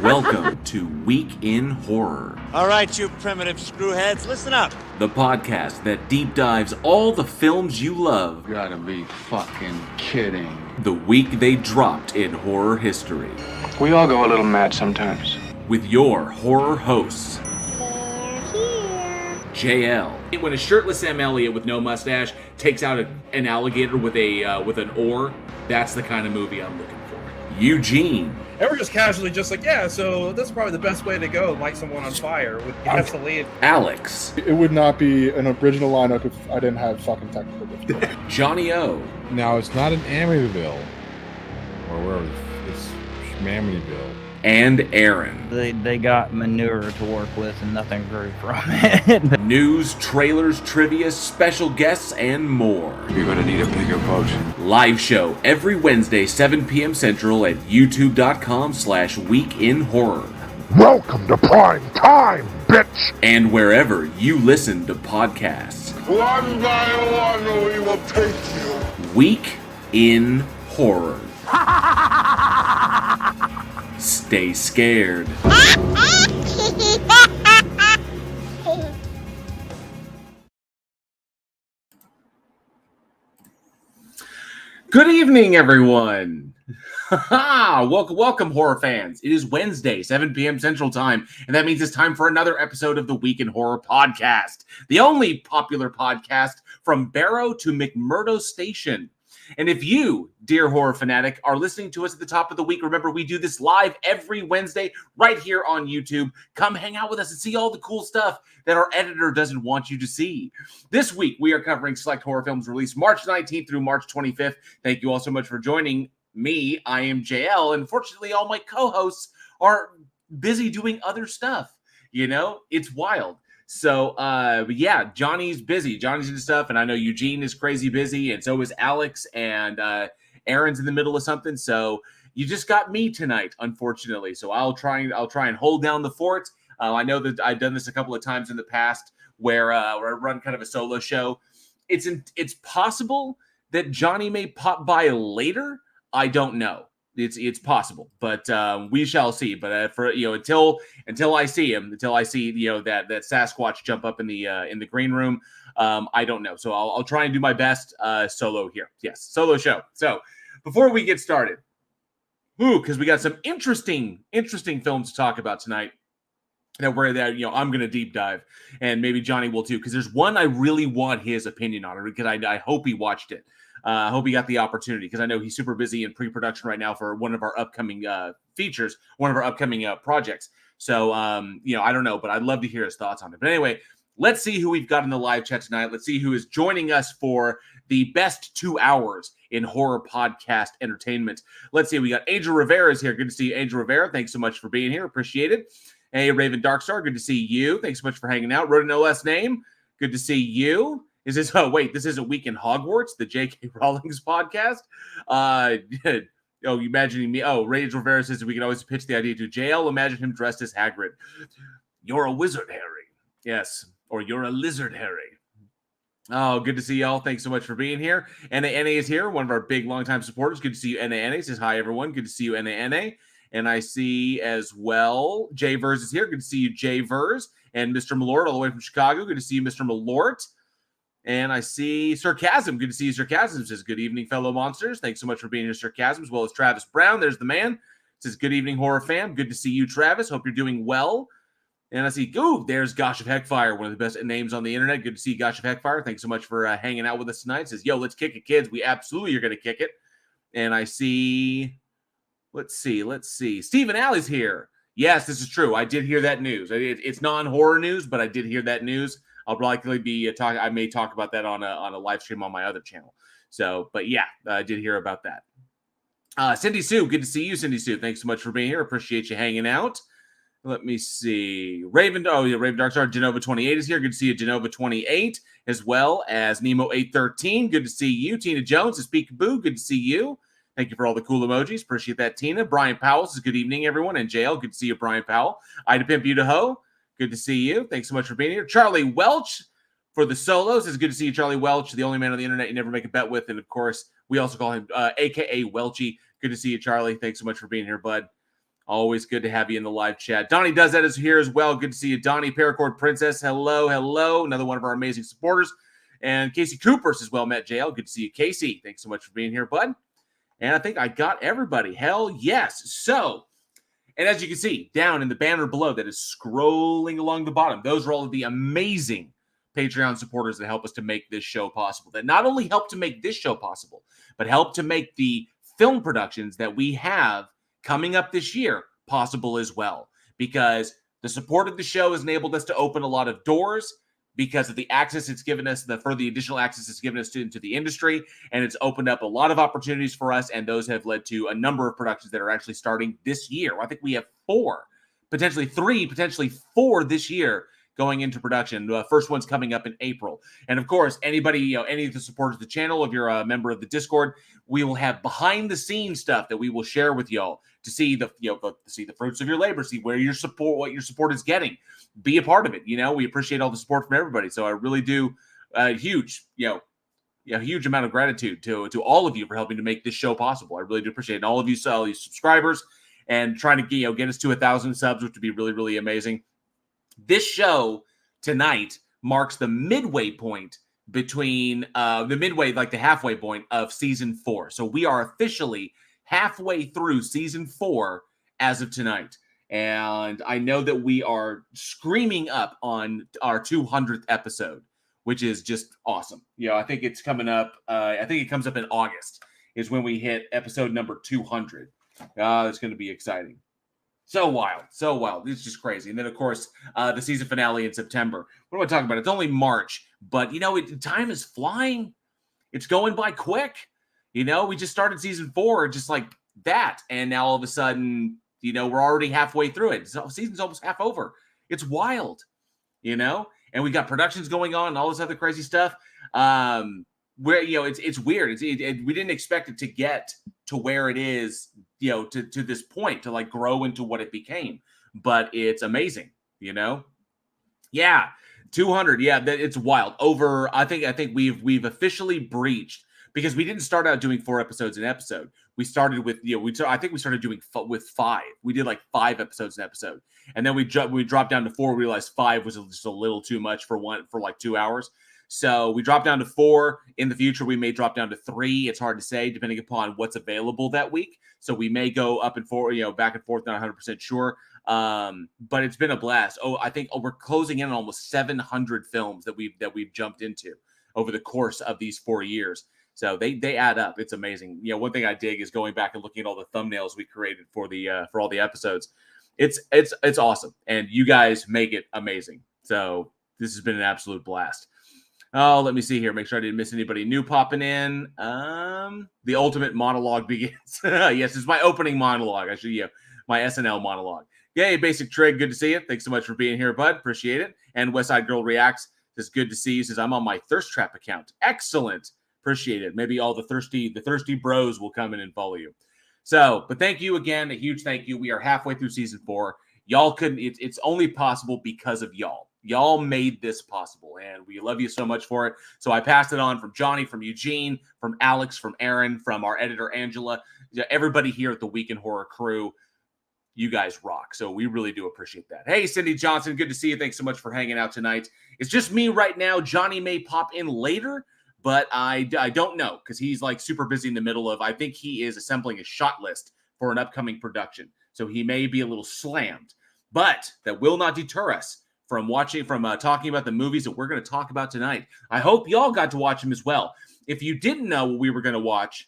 Welcome to Week in Horror. All right, you primitive screwheads, listen up. The podcast that deep dives all the films you love. You gotta be fucking kidding. The week they dropped in horror history. We all go a little mad sometimes. With your horror hosts, JL. When a shirtless Sam Elliott with no mustache takes out an alligator with an oar, that's the kind of movie I'm looking for. Eugene. And we're just casually just like, yeah, so that's probably the best way to go, light someone on fire with gasoline. Alex. It would not be an original lineup if I didn't have fucking technical difficulty. Johnny O. Now, it's not an Amityville, or where it's Amityville. And Aaron. They got manure to work with and nothing grew from it. News, trailers, trivia, special guests, and more. You're gonna need a bigger boat. Live show every Wednesday, 7 p.m. Central at youtube.com/weekinhorror. Welcome to prime time, bitch! And wherever you listen to podcasts. One by one, we will take you. Week in Horror. Stay scared. Good evening, everyone. Welcome, horror fans. It is Wednesday, 7 p.m. Central Time, and that means it's time for another episode of the Week in Horror podcast, the only popular podcast from Barrow to McMurdo Station. And if you, dear horror fanatic, are listening to us at the top of the week, remember we do this live every Wednesday right here on YouTube. Come hang out with us and see all the cool stuff that our editor doesn't want you to see. This week, we are covering select horror films released March 19th through March 25th. Thank you all so much for joining me. I am JL, and unfortunately, all my co-hosts are busy doing other stuff. You know, it's wild. So, yeah, Johnny's busy. Johnny's into stuff, and I know Eugene is crazy busy, and so is Alex, and Aaron's in the middle of something. So you just got me tonight, unfortunately. So I'll try and hold down the fort. I know that I've done this a couple of times in the past, where I run kind of a solo show. It's possible that Johnny may pop by later. I don't know. It's possible, but we shall see. But for until I see him, until I see that Sasquatch jump up in the green room, I don't know. So I'll try and do my best solo here. Yes, solo show. So before we get started, because we got some interesting films to talk about tonight. I'm going to deep dive, and maybe Johnny will too, because there's one I really want his opinion on, because I hope he watched it. I hope he got the opportunity, because I know he's super busy in pre-production right now for one of our upcoming features, one of our upcoming projects. So, I don't know, but I'd love to hear his thoughts on it. But anyway, let's see who we've got in the live chat tonight. Let's see who is joining us for the best 2 hours in horror podcast entertainment. Let's see. We got Angel Rivera is here. Good to see you, Angel Rivera. Thanks so much for being here. Appreciate it. Hey, Raven Darkstar. Good to see you. Thanks so much for hanging out. Wrote a no less name. Good to see you. Is this? Oh, wait, this isn't Week in Hogwarts, the J.K. Rowling's podcast. You imagining me? Oh, Rage Rivera says we can always pitch the idea to JL. Imagine him dressed as Hagrid. You're a wizard, Harry. Yes, or you're a lizard, Harry. Oh, good to see y'all. Thanks so much for being here. NA is here, one of our big longtime supporters. Good to see you, NA. Says hi, everyone. Good to see you, NA. And I see as well, Jay Vers is here. Good to see you, Jay Vers. And Mr. Malort, all the way from Chicago. Good to see you, Mr. Malort. And I see Sarcasm. Good to see you, Sarcasm. Says, good evening, fellow monsters. Thanks so much for being here, Sarcasm, as well as Travis Brown. There's the man. Says, good evening, horror fam. Good to see you, Travis. Hope you're doing well. And I see, there's Gosh of Heckfire, one of the best names on the internet. Good to see Gosh of Heckfire. Thanks so much for hanging out with us tonight. Says, let's kick it, kids. We absolutely are going to kick it. And I see, let's see. Stephen Alley's here. Yes, this is true. I did hear that news. It's non-horror news, but I did hear that news. I'll likely be talking. I may talk about that on a live stream on my other channel. So, but yeah, I did hear about that. Cindy Sue, good to see you, Cindy Sue. Thanks so much for being here. Appreciate you hanging out. Let me see. Raven Darkstar, Genova 28 is here. Good to see you, Genova 28, as well as Nemo 813. Good to see you. Tina Jones is Peekaboo. Good to see you. Thank you for all the cool emojis. Appreciate that, Tina. Brian Powell says, good evening, everyone. And JL, good to see you, Brian Powell. Ida Pimp, you to ho. Good to see you. Thanks so much for being here. Charlie Welch for the solos. It's good to see you, Charlie Welch, the only man on the internet you never make a bet with. And, of course, We also call him AKA Welchie. Good to see you, Charlie. Thanks so much for being here, bud. Always good to have you in the live chat. Donnie does that is here as well. Good to see you, Donnie. Paracord Princess, hello, hello. Another one of our amazing supporters. And Casey Coopers as well, Met JL. Good to see you, Casey. Thanks so much for being here, bud. And I think I got everybody. Hell yes. So, and as you can see, down in the banner below that is scrolling along the bottom, those are all of the amazing Patreon supporters that help us to make this show possible. That not only help to make this show possible, but help to make the film productions that we have coming up this year possible as well, because the support of the show has enabled us to open a lot of doors because of the access it's given us, the additional access it's given us into the industry, and it's opened up a lot of opportunities for us, and those have led to a number of productions that are actually starting this year. I think we have 4, potentially 3, potentially 4 this year going into production. The first one's coming up in April. And of course, anybody, any of the supporters of the channel, if you're a member of the Discord, we will have behind the scenes stuff that we will share with y'all to see the, see the fruits of your labor, see where your support, what your support is getting, be a part of it. We appreciate all the support from everybody. So I really do a huge amount of gratitude to all of you for helping to make this show possible. I really do appreciate it. And all of you subscribers and trying to, get us to 1,000 subs, which would be really, really amazing. This show tonight marks the midway point between the halfway point of season 4. So we are officially halfway through season 4 as of tonight. And I know that we are screaming up on our 200th episode, which is just awesome. I think it's coming up. I think it comes up in August is when we hit episode number 200. It's going to be exciting. So wild. It's just crazy. And then, of course, the season finale in September. What am I talking about? It's only March, but, time is flying. It's going by quick. We just started season 4 just like that. And now all of a sudden, we're already halfway through it. So season's almost half over. It's wild, and we got productions going on and all this other crazy stuff. Where, it's weird. We didn't expect it to get to where it is, to this point, to like grow into what it became, but it's amazing, Yeah. 200. Yeah. It's wild. I think we've officially breached, because we didn't start out doing 4 episodes an episode. We started with, I think we started doing with 5. We did like 5 episodes an episode. And then we dropped down to 4. We realized 5 was just a little too much for like 2 hours. So we dropped down to 4. In the future, we may drop down to 3. It's hard to say, depending upon what's available that week. So we may go up and forward, back and forth, not 100% sure. But it's been a blast. I think we're closing in on almost 700 films that we've jumped into over the course of these 4 years. So they add up. It's amazing. One thing I dig is going back and looking at all the thumbnails we created for all the episodes. It's awesome, and you guys make it amazing. So this has been an absolute blast. Oh, let me see here. Make sure I didn't miss anybody new popping in. The ultimate monologue begins. Yes, it's my opening monologue. My SNL monologue. Yay, Basic Trig. Good to see you. Thanks so much for being here, bud. Appreciate it. And Westside Girl Reacts says, good to see you. Says, I'm on my Thirst Trap account. Excellent. Appreciate it. Maybe all the thirsty bros will come in and follow you. So, but thank you again. A huge thank you. We are halfway through season 4. Y'all couldn't, it's only possible because of y'all. Y'all made this possible, and we love you so much for it. So I passed it on from Johnny, from Eugene, from Alex, from Aaron, from our editor, Angela, everybody here at the Week in Horror crew. You guys rock. So we really do appreciate that. Hey, Cindy Johnson, good to see you. Thanks so much for hanging out tonight. It's just me right now. Johnny may pop in later, but I don't know, because he's like super busy in the middle of, I think he is assembling a shot list for an upcoming production. So he may be a little slammed, but that will not deter us from talking about the movies that we're going to talk about tonight. I hope y'all got to watch them as well. If you didn't know what we were going to watch,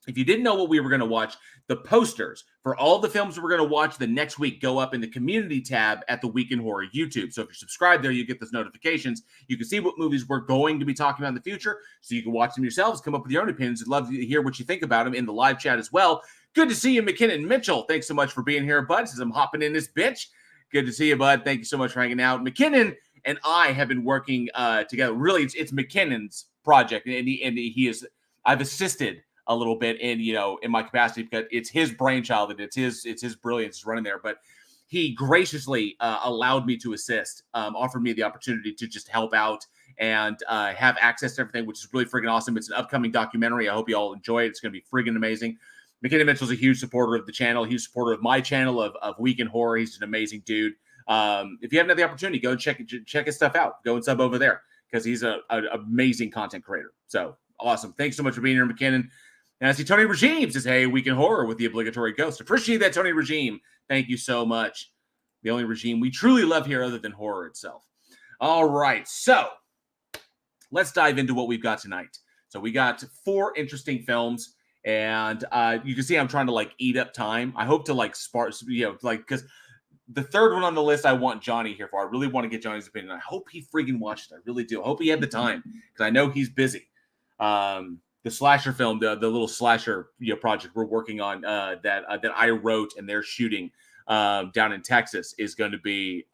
the posters for all the films we're going to watch the next week go up in the community tab at the Week in Horror YouTube. So if you're subscribed there, you get those notifications. You can see what movies we're going to be talking about in the future, so you can watch them yourselves, come up with your own opinions. I'd love to hear what you think about them in the live chat as well. Good to see you, McKinnon Mitchell. Thanks so much for being here, bud. Says I'm hopping in this bitch. Good to see you, bud. Thank you so much for hanging out. McKinnon and I have been working together. Really, it's McKinnon's project, and he is. I've assisted a little bit in my capacity, because it's his brainchild and it's his brilliance running there. But he graciously allowed me to assist, offered me the opportunity to just help out and have access to everything, which is really freaking awesome. It's an upcoming documentary. I hope you all enjoy it. It's going to be freaking amazing. McKinnon Mitchell's a huge supporter of the channel, huge supporter of my channel of Week in Horror. He's an amazing dude. If you haven't had the opportunity, go and check his stuff out. Go and sub over there because he's an amazing content creator. So awesome. Thanks so much for being here, McKinnon. And I see Tony Regime says, hey, Week in Horror with the obligatory ghost. Appreciate that, Tony Regime. Thank you so much. The only regime we truly love here other than horror itself. All right, so let's dive into what we've got tonight. So we got 4 interesting films, and you can see I'm trying to like eat up time. I hope to like sparse, because the third one on the list I want Johnny here for. I really want to get Johnny's opinion. I hope he freaking watched it. I really do. I hope he had the time because I know he's busy. The slasher film, the little slasher project we're working on that I wrote and they're shooting down in Texas is going to be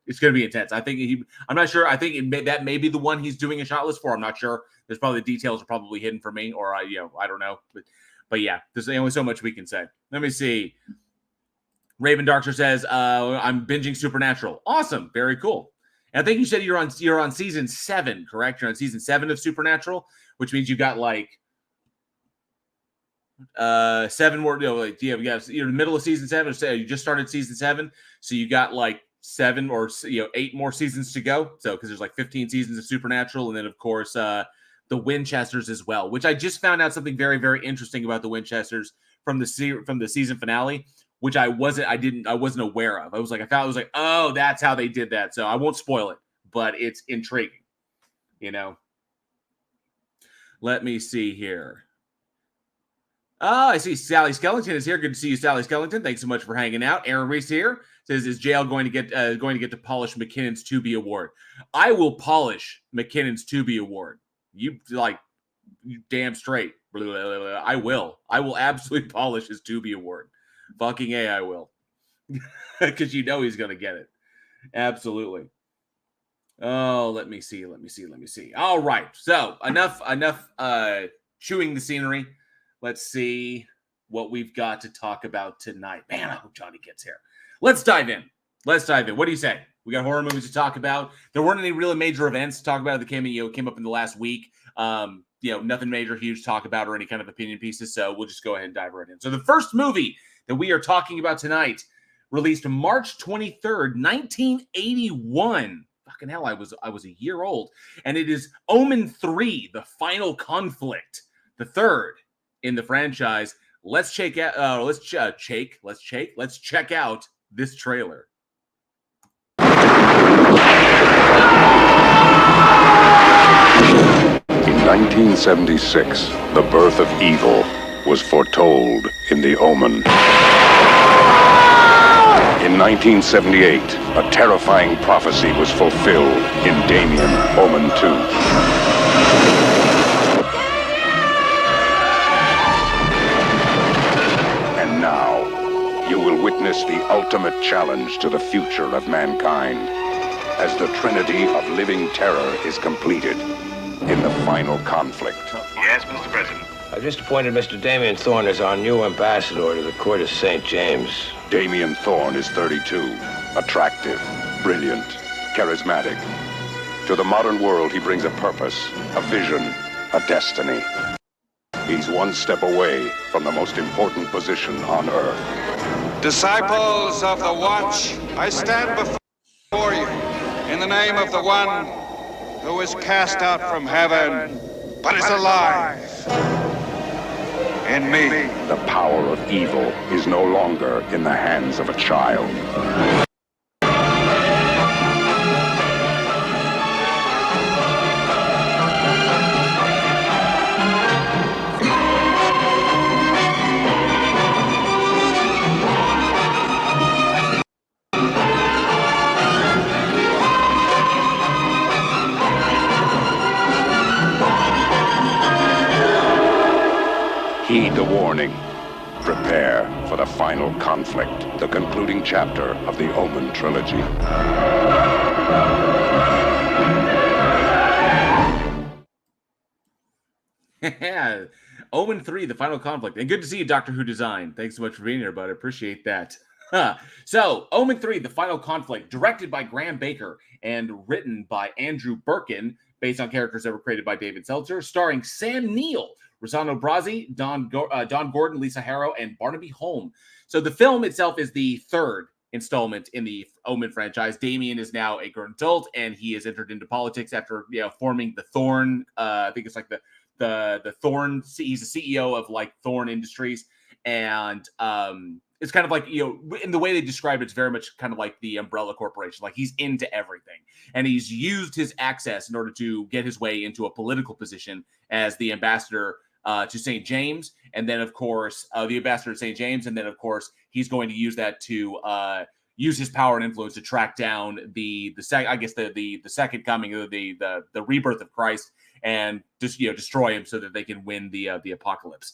it's going to be intense. I think I'm not sure. I think that may be the one he's doing a shot list for. I'm not sure. There's probably the details are probably hidden for me, or I don't know. But yeah, there's only so much we can say. Let me see. Raven Darkster says I'm binging Supernatural. Awesome, very cool. And I think you said you're on season 7, correct? You're on season 7 of Supernatural, which means you got like 7 more. You're in the middle of season 7. So you just started season 7, so you got like 7 or 8 more seasons to go. So because there's like 15 seasons of Supernatural, and then of course the Winchesters as well. Which I just found out something very, very interesting about the Winchesters from the season finale, which I wasn't aware of. I was like, oh, that's how they did that. So I won't spoil it, but it's intriguing. Let me see here. Oh, I see Sally Skellington is here. Good to see you, Sally Skellington. Thanks so much for hanging out. Damn Reese here says, "Is JL going to get to polish McKinnon's Tubi Award?" I will polish McKinnon's Tubi Award. You damn straight. I will. I will absolutely polish his Tubi Award. Fucking A, I will. Because he's going to get it. Absolutely. Oh, let me see. All right. So enough chewing the scenery. Let's see what we've got to talk about tonight. Man, I hope Johnny gets here. Let's dive in. What do you say? We got horror movies to talk about. There weren't any really major events to talk about that came up in the last week. Nothing major, huge to talk about or any kind of opinion pieces. So we'll just go ahead and dive right in. So the first movie that we are talking about tonight released March 23rd, 1981. Fucking hell, I was a year old. And it is Omen 3, The Final Conflict, the third in the franchise. Let's check out this trailer. In 1976, the birth of evil was foretold in The Omen. In 1978, a terrifying prophecy was fulfilled in Damien, Omen II. And now, you will witness the ultimate challenge to the future of mankind as the trinity of living terror is completed in the final conflict. Yes, Mr. President. I've just appointed Mr. Damien Thorne as our new ambassador to the court of St. James. Damien Thorne is 32, attractive, brilliant, charismatic. To the modern world, he brings a purpose, a vision, a destiny. He's one step away from the most important position on Earth. Disciples of the Watch, I stand before you in the name of the one who was cast out from heaven, but is alive in me. The power of evil is no longer in the hands of a child. Heed the warning. Prepare for the final conflict, the concluding chapter of the Omen trilogy. Omen 3, The Final Conflict. And good to see you, Doctor Who Design. Thanks so much for being here, bud. I appreciate that. So, Omen 3, The Final Conflict, directed by Graham Baker and written by Andrew Birkin, based on characters that were created by David Seltzer, starring Sam Neill, Rossano Brazzi, Don Gordon, Lisa Harrow, and Barnaby Holm. So the film itself is the third installment in the Omen franchise. Damien is now a grown adult, and he has entered into politics after forming the Thorn. I think it's like the Thorn. He's the CEO of like Thorn Industries, and it's kind of like, in the way they describe it, it's very much kind of like the Umbrella Corporation. Like he's into everything, and he's used his access in order to get his way into a political position as the ambassador to St. James, and then of course the ambassador to St. James, and then of course he's going to use that to use his power and influence to track down the second coming of the rebirth of Christ, and just destroy him so that they can win the apocalypse.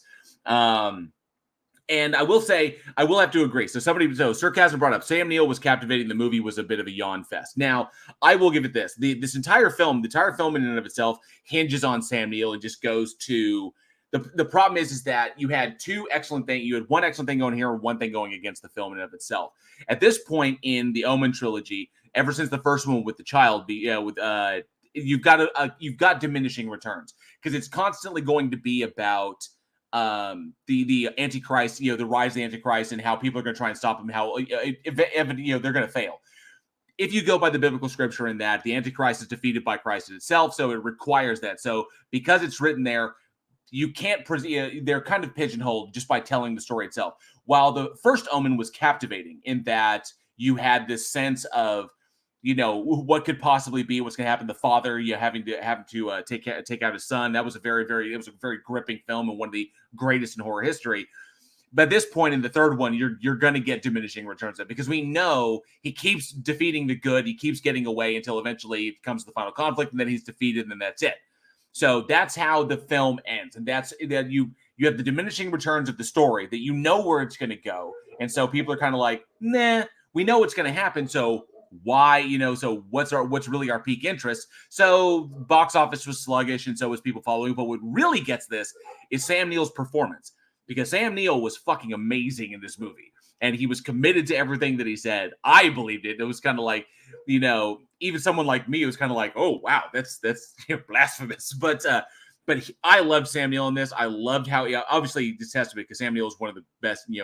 And I will say, I will have to agree. So Sarcasm brought up Sam Neill was captivating. The movie was a bit of a yawn fest. Now, I will give it this. This entire film in and of itself hinges on Sam Neill and just goes to the problem is that you had two excellent things. You had one excellent thing going here and one thing going against the film in and of itself. At this point in the Omen trilogy, ever since the first one with the child, you've got diminishing returns, because it's constantly going to be about the Antichrist, the rise of the Antichrist, and how people are going to try and stop him, how they're going to fail. If you go by the biblical scripture in that the Antichrist is defeated by Christ itself, so it requires that. So because it's written there, you can't they're kind of pigeonholed just by telling the story itself. While the first Omen was captivating in that you had this sense of what could possibly be, what's going to happen. The father, having to take out his son. That was a very gripping film and one of the greatest in horror history. But at this point in the third one, you're going to get diminishing returns of it, because we know he keeps defeating the good, he keeps getting away until eventually it comes to the final conflict, and then he's defeated, and then that's it. So that's how the film ends, and that's that you have the diminishing returns of the story, that where it's going to go, and so people are kind of like, nah, we know what's going to happen, so why, so what's really our peak interest? So box office was sluggish, and so was people following. But what really gets this is Sam Neill's performance, because Sam Neill was fucking amazing in this movie, and he was committed to everything that he said. I believed it. It was kind of like, even someone like me was kind of like, oh wow, that's blasphemous. But I loved Sam Neill in this. I loved how obviously this has to be because Sam Neill is one of the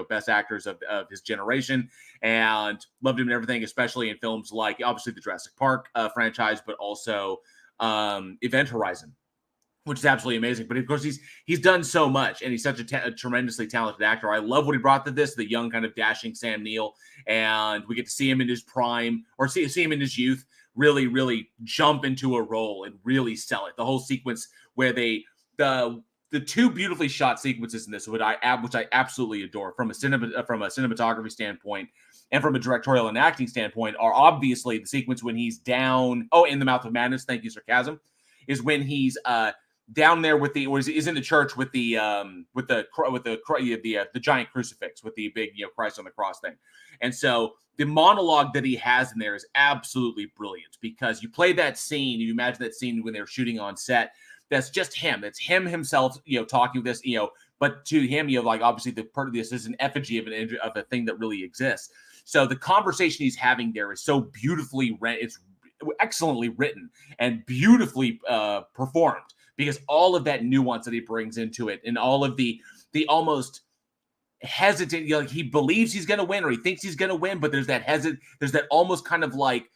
best actors of his generation, and loved him in everything, especially in films like obviously the Jurassic Park franchise, but also Event Horizon, which is absolutely amazing. But of course, he's done so much, and he's such a tremendously talented actor. I love what he brought to this, the young kind of dashing Sam Neill, and we get to see him in his prime, or see him in his youth, really jump into a role and really sell it. The whole sequence where the two beautifully shot sequences in this, which I absolutely adore from a cinematography standpoint and from a directorial and acting standpoint, are obviously the sequence when he's down in the Mouth of Madness. Thank you, Sarcasm. Is when he's down there with is in the church with the giant crucifix with the big Christ on the cross thing. And so the monologue that he has in there is absolutely brilliant, because you play that scene, you imagine that scene when they're shooting on set. That's just him. It's him himself, talking this, but to him, like obviously the part of this is an effigy of a thing that really exists. So the conversation he's having there is so beautifully it's excellently written and beautifully performed, because all of that nuance that he brings into it, and all of the almost hesitant, he believes he's going to win, or he thinks he's going to win, but there's that almost kind of like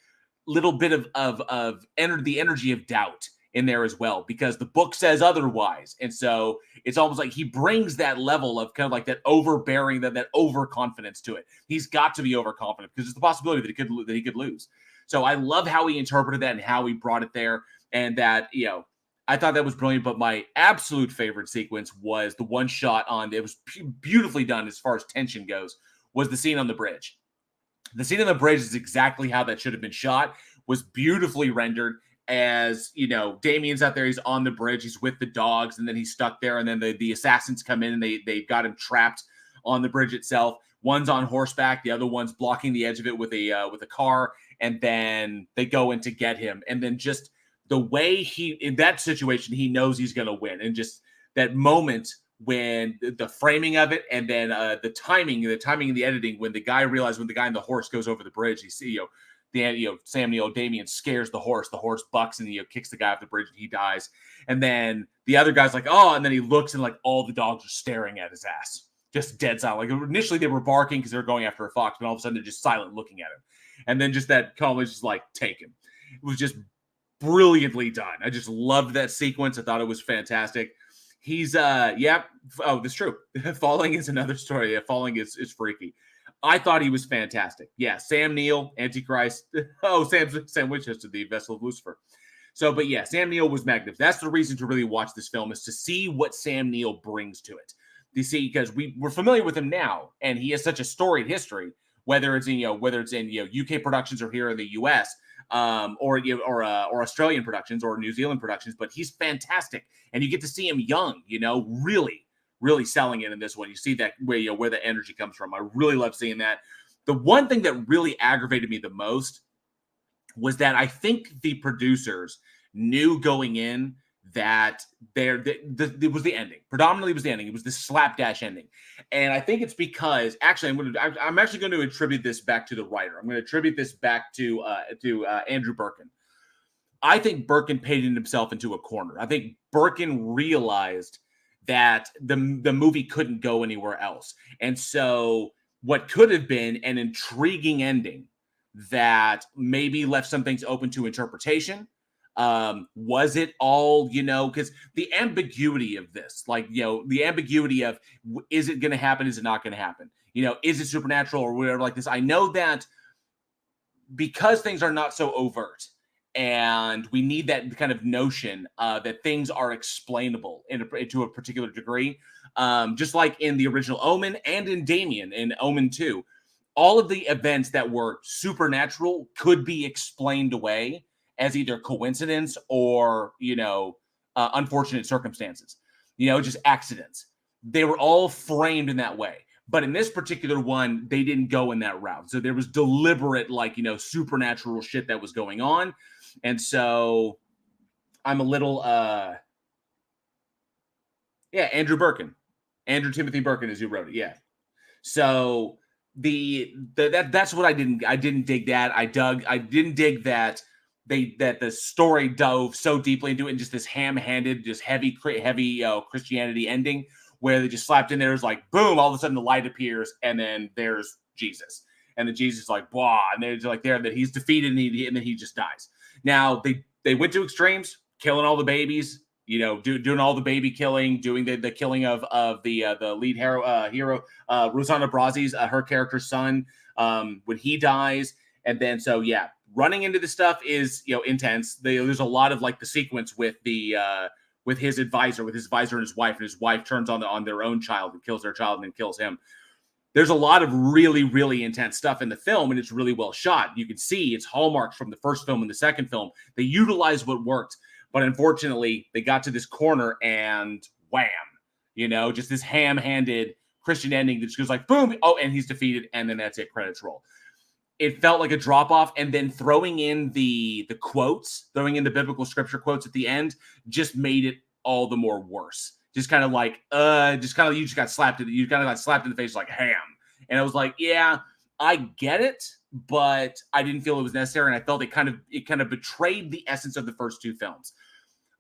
little bit of the energy of doubt in there as well, because the book says otherwise. And so it's almost like he brings that level of kind of like that overbearing, that overconfidence to it. He's got to be overconfident, because there's the possibility that he could lose. So I love how he interpreted that and how he brought it there, and that, I thought that was brilliant. But my absolute favorite sequence was the one shot it was beautifully done as far as tension goes, was the scene on the bridge. The scene on the bridge is exactly how that should have been shot, was beautifully rendered. As Damien's out there, he's on the bridge, he's with the dogs, and then he's stuck there, and then the assassins come in and they got him trapped on the bridge itself. One's on horseback, the other one's blocking the edge of it with a car, and then they go in to get him. And then just the way in that situation, he knows he's going to win, and just that moment when the framing of it, and then the timing and the editing, when the guy in the horse goes over the bridge, you see, Sam Neill, Damien scares the horse bucks and kicks the guy off the bridge and he dies. And then the other guy's like, oh, and then he looks and like all the dogs are staring at his ass, just dead silent. Like initially they were barking because they were going after a fox, but all of a sudden they're just silent looking at him. And then just that comment is just like, take him. It was just brilliantly done. I just loved that sequence. I thought it was fantastic. He's oh, that's true. Falling is another story. Yeah, Falling is freaky. I thought he was fantastic. Yeah, Sam Neill, Antichrist. Oh, Sam Winchester, the vessel of Lucifer. So, but yeah, Sam Neill was magnificent. That's the reason to really watch this film, is to see what Sam Neill brings to it. You see, because we're familiar with him now, and he has such a storied history, whether it's in UK productions or here in the US. Or Australian productions or New Zealand productions, but he's fantastic, and you get to see him young, really selling it in this one. You see that where the energy comes from. I really love seeing that. The one thing that really aggravated me the most was that I think the producers knew going in that it was the ending. Predominantly, it was the ending. It was the slapdash ending, and I think it's because actually I'm actually going to attribute this back to the writer. I'm going to attribute this back to Andrew Birkin. I think Birkin painted himself into a corner. I think Birkin realized that the movie couldn't go anywhere else, and so what could have been an intriguing ending that maybe left some things open to interpretation. Was it all, because the ambiguity of this, the ambiguity of, is it going to happen? Is it not going to happen? Is it supernatural or whatever like this? I know that because things are not so overt and we need that kind of notion that things are explainable to a particular degree, just like in the original Omen and in Damien in Omen 2, all of the events that were supernatural could be explained away as either coincidence or, unfortunate circumstances, just accidents. They were all framed in that way. But in this particular one, they didn't go in that route. So there was deliberate, supernatural shit that was going on. And so I'm a little, Andrew Birkin. Andrew Timothy Birkin, as you wrote it. Yeah. So that's what I didn't dig that. I didn't dig that that the story dove so deeply into it, and just this ham-handed, just heavy Christianity ending where they just slapped in there. It's like, boom, all of a sudden the light appears, and then there's Jesus. And then Jesus is like, blah, and they're like there that he's defeated, and then he just dies. Now, they went to extremes, killing all the babies, doing all the baby killing, doing the killing of the lead hero, Rosanna Brazi's, her character's son, when he dies. And then, so, yeah, running into this stuff is, intense. There's a lot of the sequence with with his advisor and his wife turns on their own child and kills their child and then kills him. There's a lot of really, really intense stuff in the film, and it's really well shot. You can see it's hallmarks from the first film and the second film. They utilized what worked, but unfortunately, they got to this corner and wham, just this ham-handed Christian ending that just goes like, boom, oh, and he's defeated, and then that's it, credits roll. It felt like a drop-off, and then throwing in the quotes, throwing in the biblical scripture quotes at the end, just made it all the more worse. You just kind of got slapped in the face like ham. And I was like, yeah, I get it, but I didn't feel it was necessary, and I felt it kind of betrayed the essence of the first two films.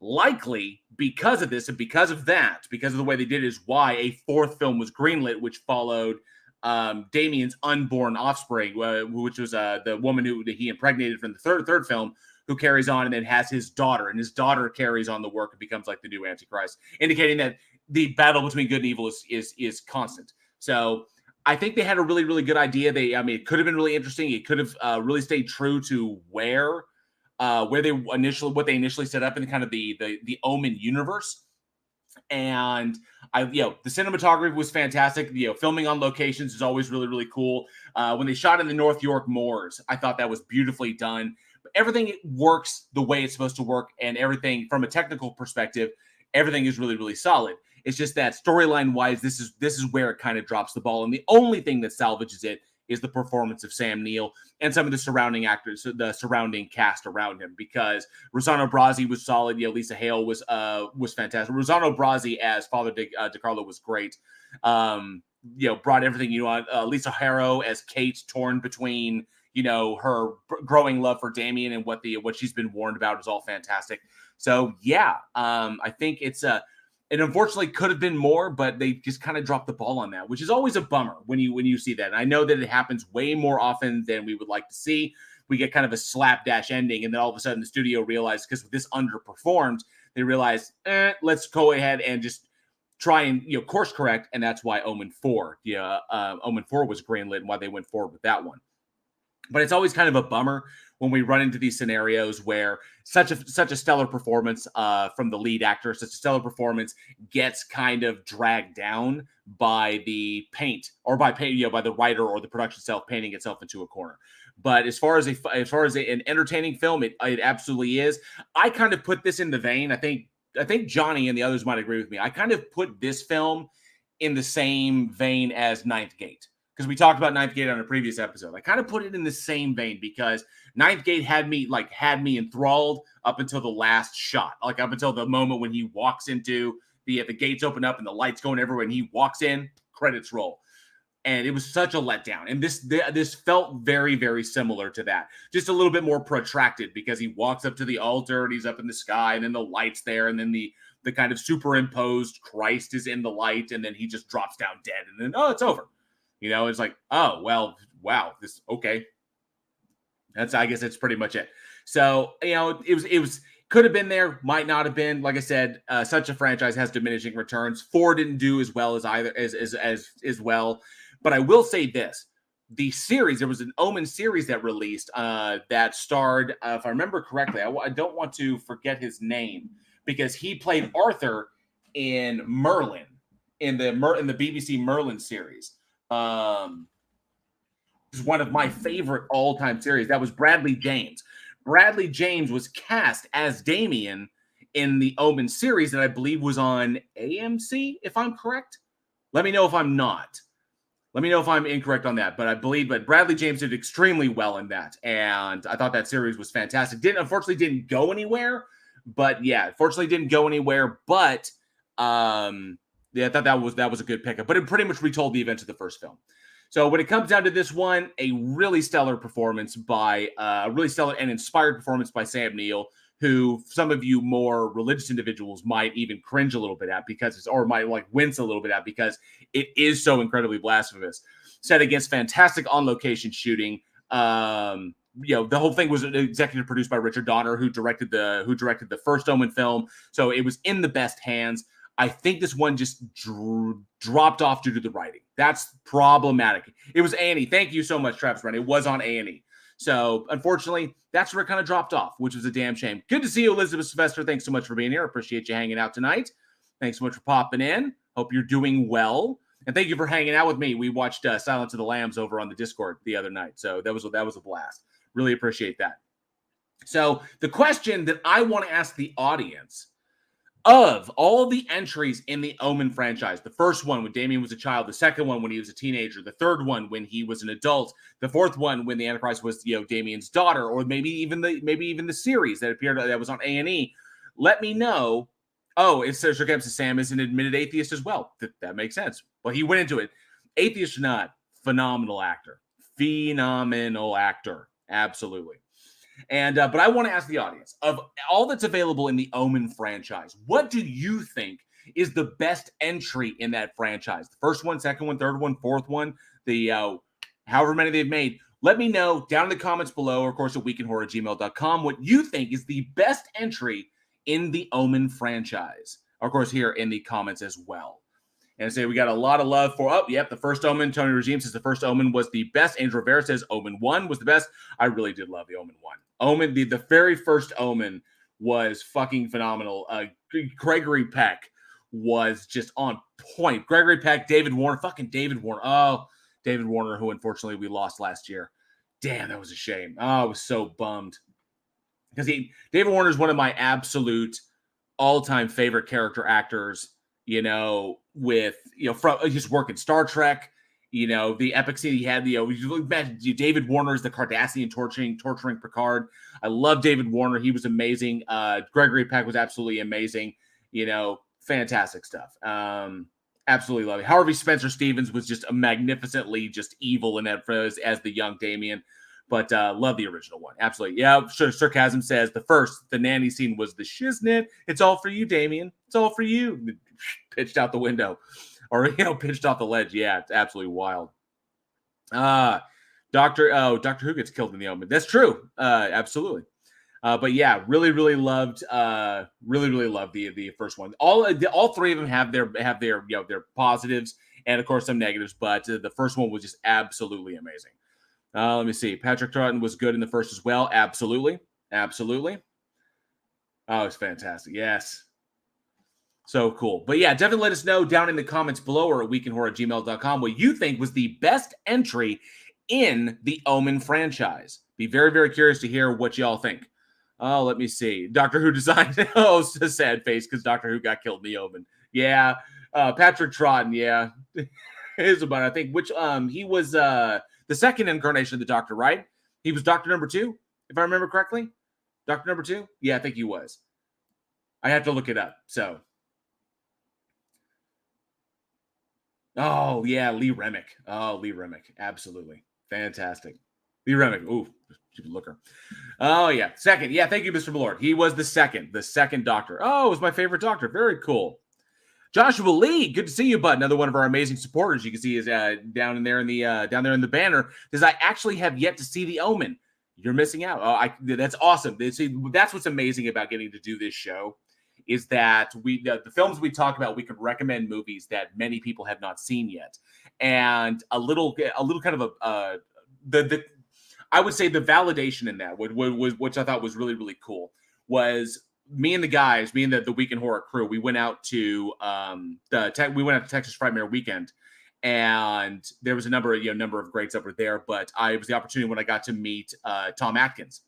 Likely because of this and because of the way they did it, is why a fourth film was greenlit, which followed Damien's unborn offspring, which was the woman who he impregnated from the third film, who carries on and then has his daughter, and his daughter carries on the work and becomes like the new Antichrist, indicating that the battle between good and evil is constant. So I think they had a really, really good idea. It could have been really interesting. It could have really stayed true to what they initially set up in kind of the Omen universe. And the cinematography was fantastic. Filming on locations is always really, really cool. When they shot in the North York moors, I thought that was beautifully done. But everything works the way it's supposed to work, and everything from a technical perspective, everything is really, really solid. It's just that storyline wise, this is where it kind of drops the ball. And the only thing that salvages it is the performance of Sam Neill and some of the surrounding actors, the surrounding cast around him, because Rosanna Brazi was solid. Lisa Hale was fantastic. Rosanna Brazi as Father DiCarlo was great. Brought everything, Lisa Harrow as Kate, torn between, her growing love for Damien and what she's been warned about is all fantastic. So yeah, I think it unfortunately could have been more, but they just kind of dropped the ball on that, which is always a bummer when you see that. And I know that it happens way more often than we would like to see. We get kind of a slapdash ending, and then all of a sudden the studio realized, because this underperformed, they realized, let's go ahead and just try and course correct, and that's why Omen 4, Omen 4 was greenlit and why they went forward with that one. But it's always kind of a bummer when we run into these scenarios where such a stellar performance from the lead actor, such a stellar performance gets kind of dragged down by the paint, or by the writer or the production itself painting itself into a corner. But as far as an entertaining film, it absolutely is. I kind of put this in the vein. I think Johnny and the others might agree with me. I kind of put this film in the same vein as Ninth Gate, because we talked about Ninth Gate on a previous episode. I kind of put it in the same vein because Ninth Gate had me enthralled up until the last shot, like up until the moment when he walks into the gates open up and the lights going everywhere and he walks in, credits roll. And it was such a letdown. And this felt very, very similar to that. Just a little bit more protracted, because he walks up to the altar and he's up in the sky, and then the light's there, and then the kind of superimposed Christ is in the light, and then he just drops down dead, and then, it's over. It's like, oh, well, wow, this, okay. I guess that's pretty much it. So, it was could have been there, might not have been. Like I said, such a franchise has diminishing returns. 4 didn't do as well as well. But I will say this. The series, there was an Omen series that released that starred, if I remember correctly, I don't want to forget his name, because he played Arthur in Merlin, in the BBC Merlin series. It's one of my favorite all-time series. That was Bradley James. Bradley James was cast as Damien in the Omen series that I believe was on AMC, if I'm correct. Let me know if I'm not. Let me know if I'm incorrect on that, but Bradley James did extremely well in that, and I thought that series was fantastic. Unfortunately didn't go anywhere, but yeah, fortunately didn't go anywhere. But I thought that was a good pickup. But it pretty much retold the events of the first film. So when it comes down to this one, a really stellar performance a really stellar and inspired performance by Sam Neill, who some of you more religious individuals might even cringe a little bit at, or might wince a little bit at, because it is so incredibly blasphemous. Set against fantastic on-location shooting. The whole thing was executive produced by Richard Donner, who directed the first Omen film. So it was in the best hands. I think this one just dropped off due to the writing. That's problematic. It was A&E. Thank you so much, Travis Brown. It was on A&E. So, unfortunately, that's where it kind of dropped off, which was a damn shame. Good to see you, Elizabeth Sylvester. Thanks so much for being here. Appreciate you hanging out tonight. Thanks so much for popping in. Hope you're doing well. And thank you for hanging out with me. We watched Silence of the Lambs over on the Discord the other night. So that was a blast. Really appreciate that. So the question that I want to ask the audience, of all the entries in the Omen franchise, the first one when Damien was a child, the second one when he was a teenager, the third one when he was an adult, the fourth one when the Antichrist was Damien's daughter, or maybe even the series that appeared that was on A&E, let me know. Oh, it says Sam is an admitted atheist as well. That makes sense. Well, he went into it. Atheist or not, phenomenal actor. Absolutely. And but I want to ask the audience, of all that's available in the Omen franchise, what do you think is the best entry in that franchise? The first one, second one, third one, fourth one, the however many they've made. Let me know down in the comments below, or of course at weekinhorror@gmail.com, what you think is the best entry in the Omen franchise. Of course, here in the comments as well. And say we got a lot of love for, the first Omen. Tony Regime says the first Omen was the best. Angel Rivera says Omen 1 was the best. I really did love the Omen 1. Omen, the very first Omen was fucking phenomenal. Gregory Peck was just on point. Gregory Peck, David Warner, Oh, David Warner, who unfortunately we lost last year. Damn, that was a shame. Oh, I was so bummed. Because David Warner is one of my absolute all-time favorite character actors, with, from his work in Star Trek, the epic scene he had, imagine David Warner is the Cardassian torturing Picard. I love David Warner. He was amazing. Gregory Peck was absolutely amazing. Fantastic stuff. Absolutely love it. Harvey Spencer Stevens was just magnificently just evil in that phrase as the young Damien. But love the original one. Absolutely. Yeah, sure. Sarcasm says the nanny scene was the shiznit. It's all for you, Damien. It's all for you. Pitched out the window. Or, pitched off the ledge. Yeah, it's absolutely wild. Doctor Who gets killed in the Omen. That's true. Absolutely. But yeah, really loved the first one. All three of them have their their positives and of course some negatives, but the first one was just absolutely amazing. Let me see. Patrick Troughton was good in the first as well. Absolutely. Oh, it's fantastic. Yes. So cool. But yeah, definitely let us know down in the comments below or at weekinhorror@gmail.com what you think was the best entry in the Omen franchise. Be very, very curious to hear what y'all think. Oh, let me see. Doctor Who designed. Oh, it's a sad face because Doctor Who got killed in the Omen. Yeah. Patrick Troughton. Yeah. Is about, I think, which he was the second incarnation of the Doctor, right? He was Doctor number 2, if I remember correctly. Doctor number 2? Yeah, I think he was. I have to look it up. So. Oh, yeah, Lee Remick. Oh, Lee Remick. Absolutely. Fantastic. Lee Remick. Ooh, stupid looker. Oh, yeah. Second. Yeah, thank you, Mr. Malord. He was the second Doctor. Oh, it was my favorite Doctor. Very cool. Joshua Lee, good to see you, bud. Another one of our amazing supporters. You can see is down there in the banner. Because I actually have yet to see The Omen. You're missing out. Oh, that's awesome. See, that's what's amazing about getting to do this show. Is that the films we talk about, we can recommend movies that many people have not seen yet, and a little kind of I would say the validation in that, which I thought was really, really cool, was me and the Week in Horror crew. We went out to Texas Frightmare Weekend, and there was a number of greats that were there, but it was the opportunity when I got to meet Tom Atkins,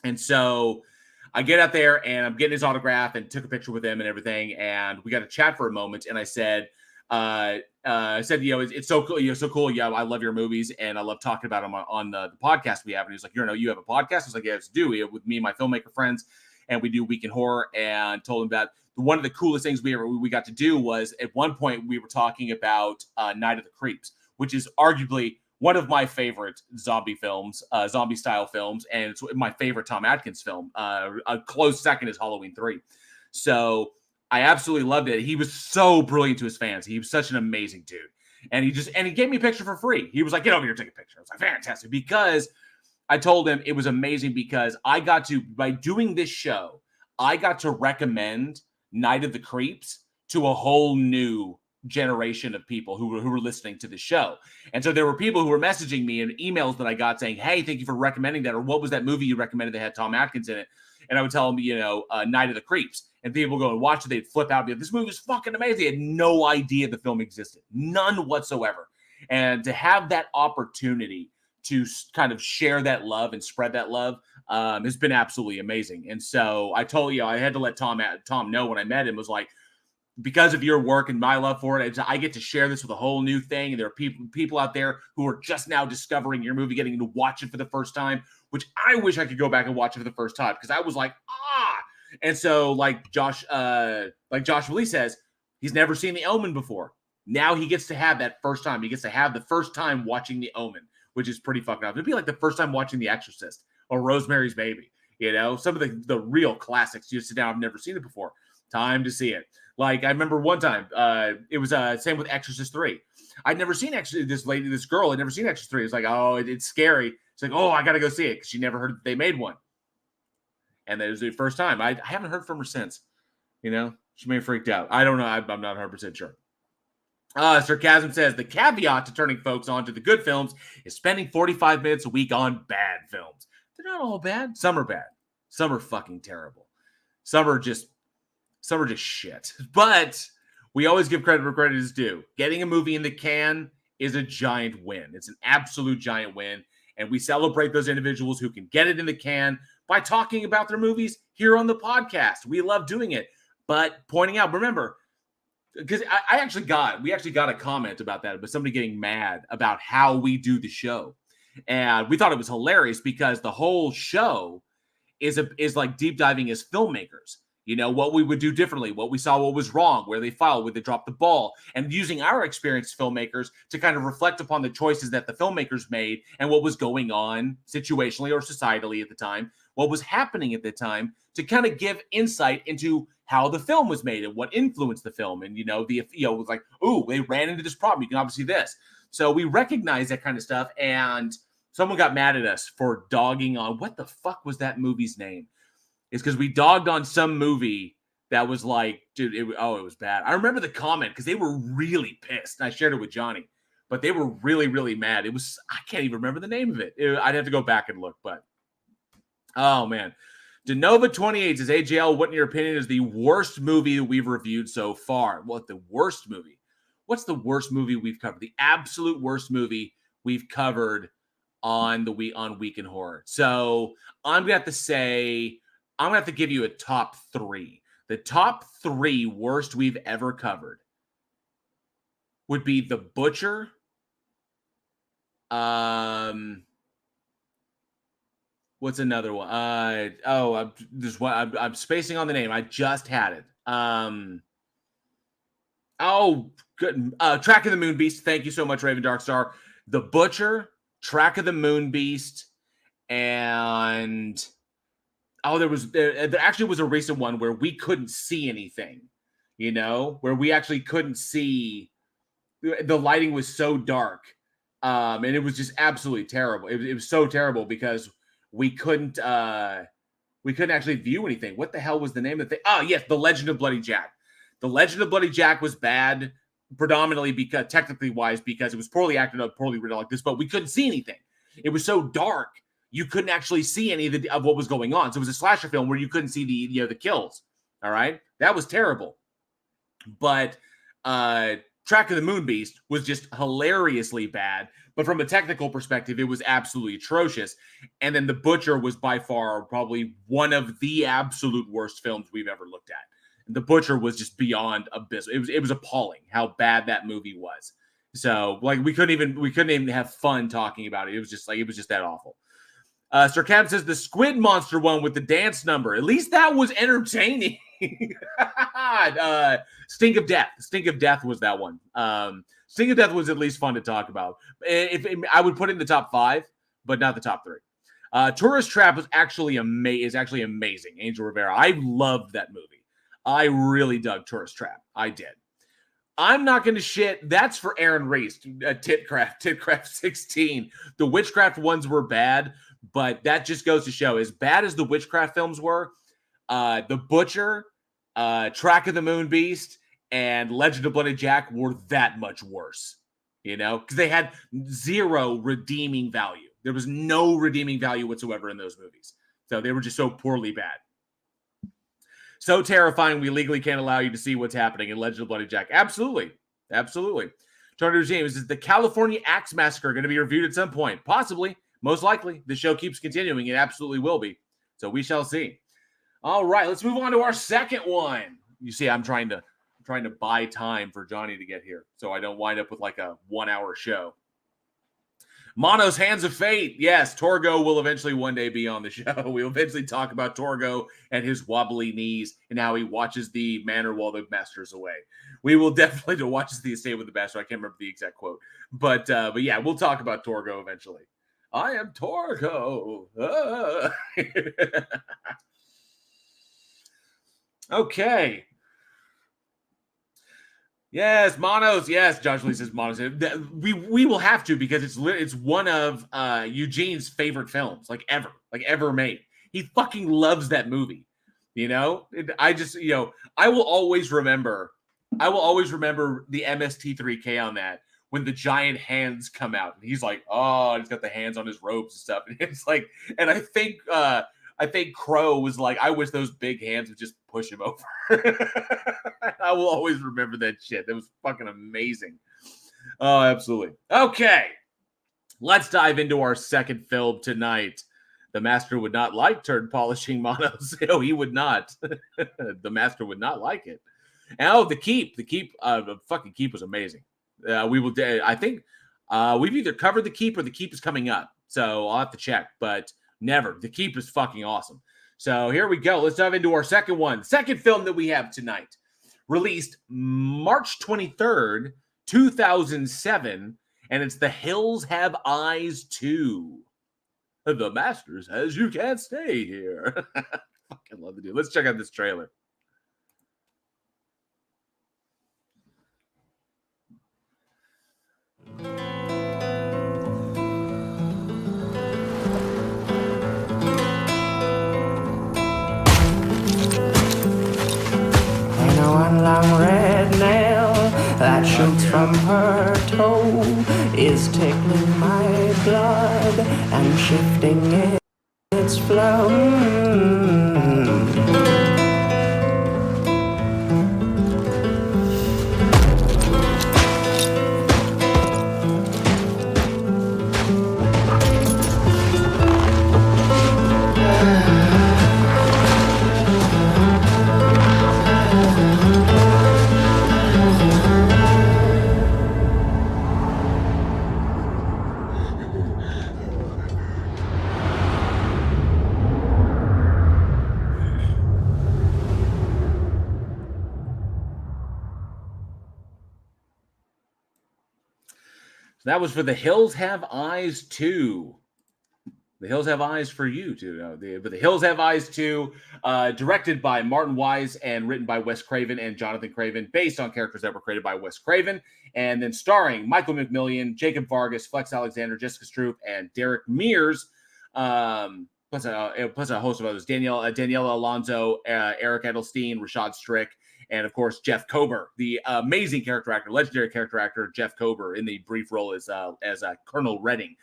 and so. I get out there and I'm getting his autograph and took a picture with him and everything. And we got to chat for a moment. And I said, it's so cool. You're so cool. Yeah, I love your movies and I love talking about them on the podcast we have. And he was like, you have a podcast? I was like, yeah, it's do with me and my filmmaker friends. And we do Week in Horror, and told him that one of the coolest things we got to do was at one point we were talking about Night of the Creeps, which is arguably one of my favorite zombie style films, and it's my favorite Tom Atkins film. A close second is Halloween 3. So I absolutely loved it. He was so brilliant to his fans. He was such an amazing dude. And he gave me a picture for free. He was like, get over here, take a picture. I was like, fantastic. Because I told him it was amazing because by doing this show, I got to recommend Night of the Creeps to a whole new generation of people who were listening to the show. And so there were people who were messaging me in emails that I got saying, hey, thank you for recommending that, or what was that movie you recommended that had Tom Atkins in it? And I would tell them, Night of the Creeps. And people go and watch it, they'd flip out and be like, this movie is fucking amazing. They had no idea the film existed. None whatsoever. And to have that opportunity to kind of share that love and spread that love has been absolutely amazing. And so I told I had to let Tom know when I met him, was like, because of your work and my love for it, I get to share this with a whole new thing. And there are people out there who are just now discovering your movie, getting to watch it for the first time, which I wish I could go back and watch it for the first time because I was like, And so like Joshua Lee says, he's never seen The Omen before. Now he gets to have that first time. He gets to have the first time watching The Omen, which is pretty fucking awesome. It'd be like the first time watching The Exorcist or Rosemary's Baby. Some of the real classics. You sit down, I've never seen it before. Time to see it. Like I remember one time, it was same with Exorcist 3. I'd never seen this girl had never seen Exorcist 3. It's like, oh, it's scary. It's like, oh, I got to go see it because she never heard that they made one. And that was the first time. I haven't heard from her since. She may have freaked out. I don't know. I'm not 100% sure. Sarcasm says, the caveat to turning folks on to the good films is spending 45 minutes a week on bad films. They're not all bad. Some are bad. Some are fucking terrible. Some are just shit. But we always give credit where credit is due. Getting a movie in the can is a giant win. It's an absolute giant win. And we celebrate those individuals who can get it in the can by talking about their movies here on the podcast. We love doing it. But pointing out, remember, because we actually got a comment about that, but somebody getting mad about how we do the show. And we thought it was hilarious because the whole show is like deep diving as filmmakers. You know, what we would do differently, what we saw, what was wrong, where they filed, where they dropped the ball, and using our experienced filmmakers to kind of reflect upon the choices that the filmmakers made and what was going on situationally or societally at the time, what was happening at the time, to kind of give insight into how the film was made and what influenced the film. And, it was like, ooh, they ran into this problem. You can obviously this. So we recognize that kind of stuff. And someone got mad at us for dogging on, what the fuck was that movie's name? It's because we dogged on some movie that was like, dude, it was bad. I remember the comment because they were really pissed. And I shared it with Johnny, but they were really, really mad. It was, I can't even remember the name of it. I'd have to go back and look, but oh man. Denova28 says, AJL, what in your opinion is the worst movie that we've reviewed so far? What the worst movie? What's the worst movie we've covered? The absolute worst movie we've covered on Week in Horror. So I'm gonna have to say, I'm gonna have to give you a top 3. The top 3 worst we've ever covered would be The Butcher. What's another one? I'm spacing on the name. I just had it. Good. Track of the Moon Beast. Thank you so much, Raven Darkstar. The Butcher, Track of the Moon Beast, and there actually was a recent one where we couldn't see anything, where we actually couldn't see. The lighting was so dark, and it was just absolutely terrible. It was so terrible because we couldn't actually view anything. What the hell was the name of the thing? Oh, yes, The Legend of Bloody Jack. The Legend of Bloody Jack was bad, predominantly because technically wise, because it was poorly acted up, poorly written like this, but we couldn't see anything. It was so dark, you couldn't actually see any of what was going on. So it was a slasher film where you couldn't see the kills. All right, that was terrible. But Track of the Moon Beast was just hilariously bad. But from a technical perspective, it was absolutely atrocious. And then The Butcher was by far probably one of the absolute worst films we've ever looked at. The Butcher was just beyond abysmal. It was appalling how bad that movie was. So like we couldn't even have fun talking about it. It was just that awful. Sir Cab says the Squid Monster one with the dance number. At least that was entertaining. Stink of Death. Stink of Death was that one. Stink of Death was at least fun to talk about. I would put it in the top 5, but not the top 3. Tourist Trap is actually amazing. Angel Rivera. I loved that movie. I really dug Tourist Trap. I did. I'm not going to shit. That's for Aaron Reese. Titcraft 16. The witchcraft ones were bad, but that just goes to show, as bad as the witchcraft films were, The Butcher, Track of the Moon Beast, and Legend of Bloody Jack were that much worse, because they had zero redeeming value. There was no redeeming value whatsoever in those movies. So they were just so poorly bad. So terrifying, we legally can't allow you to see what's happening in Legend of Bloody Jack. Absolutely. Tony James, is the California Axe Massacre going to be reviewed at some point? Possibly. Most likely. The show keeps continuing. It absolutely will be. So we shall see. All right, let's move on to our second one. You see, I'm trying to buy time for Johnny to get here so I don't wind up with like a 1-hour show. Mono's Hands of Fate. Yes, Torgo will eventually one day be on the show. We'll eventually talk about Torgo and his wobbly knees and how he watches the manor while the master's away. We will definitely watch the estate with the master. I can't remember the exact quote. But yeah, we'll talk about Torgo eventually. I am Torgo. Okay. Yes, Monos. Yes, Josh Lee says Monos. We will have to, because it's one of Eugene's favorite films, like ever made. He fucking loves that movie. I will always remember the MST3K on that, when the giant hands come out and he's like, oh, he's got the hands on his robes and stuff. And it's like, and I think Crow was like, I wish those big hands would just push him over. I will always remember that shit. That was fucking amazing. Oh, absolutely. Okay. Let's dive into our second film tonight. The master would not like turd polishing, Monos. No, he would not. The master would not like it. And, the Keep. The fucking Keep was amazing. I think we've either covered The Keep or The Keep is coming up. So I'll have to check, but never. The Keep is fucking awesome. So here we go. Let's dive into our second one. Second film that we have tonight. Released March 23rd, 2007. And it's The Hills Have Eyes 2. The master says you can't stay here. Fucking love the dude. Let's check out this trailer. One long red nail that shoots from her toe is tickling my blood and shifting its flow. That was for The Hills Have Eyes 2. The Hills Have Eyes for you, too. But The Hills Have Eyes 2, directed by Martin Wise and written by Wes Craven and Jonathan Craven, based on characters that were created by Wes Craven, and then starring Michael McMillian, Jacob Vargas, Flex Alexander, Jessica Stroup, and Derek Mears, plus a host of others, Daniela Alonso, Eric Edelstein, Rashad Strick, and of course Jeff Kober, the amazing character actor, legendary character actor Jeff Kober, in the brief role as Colonel Redding.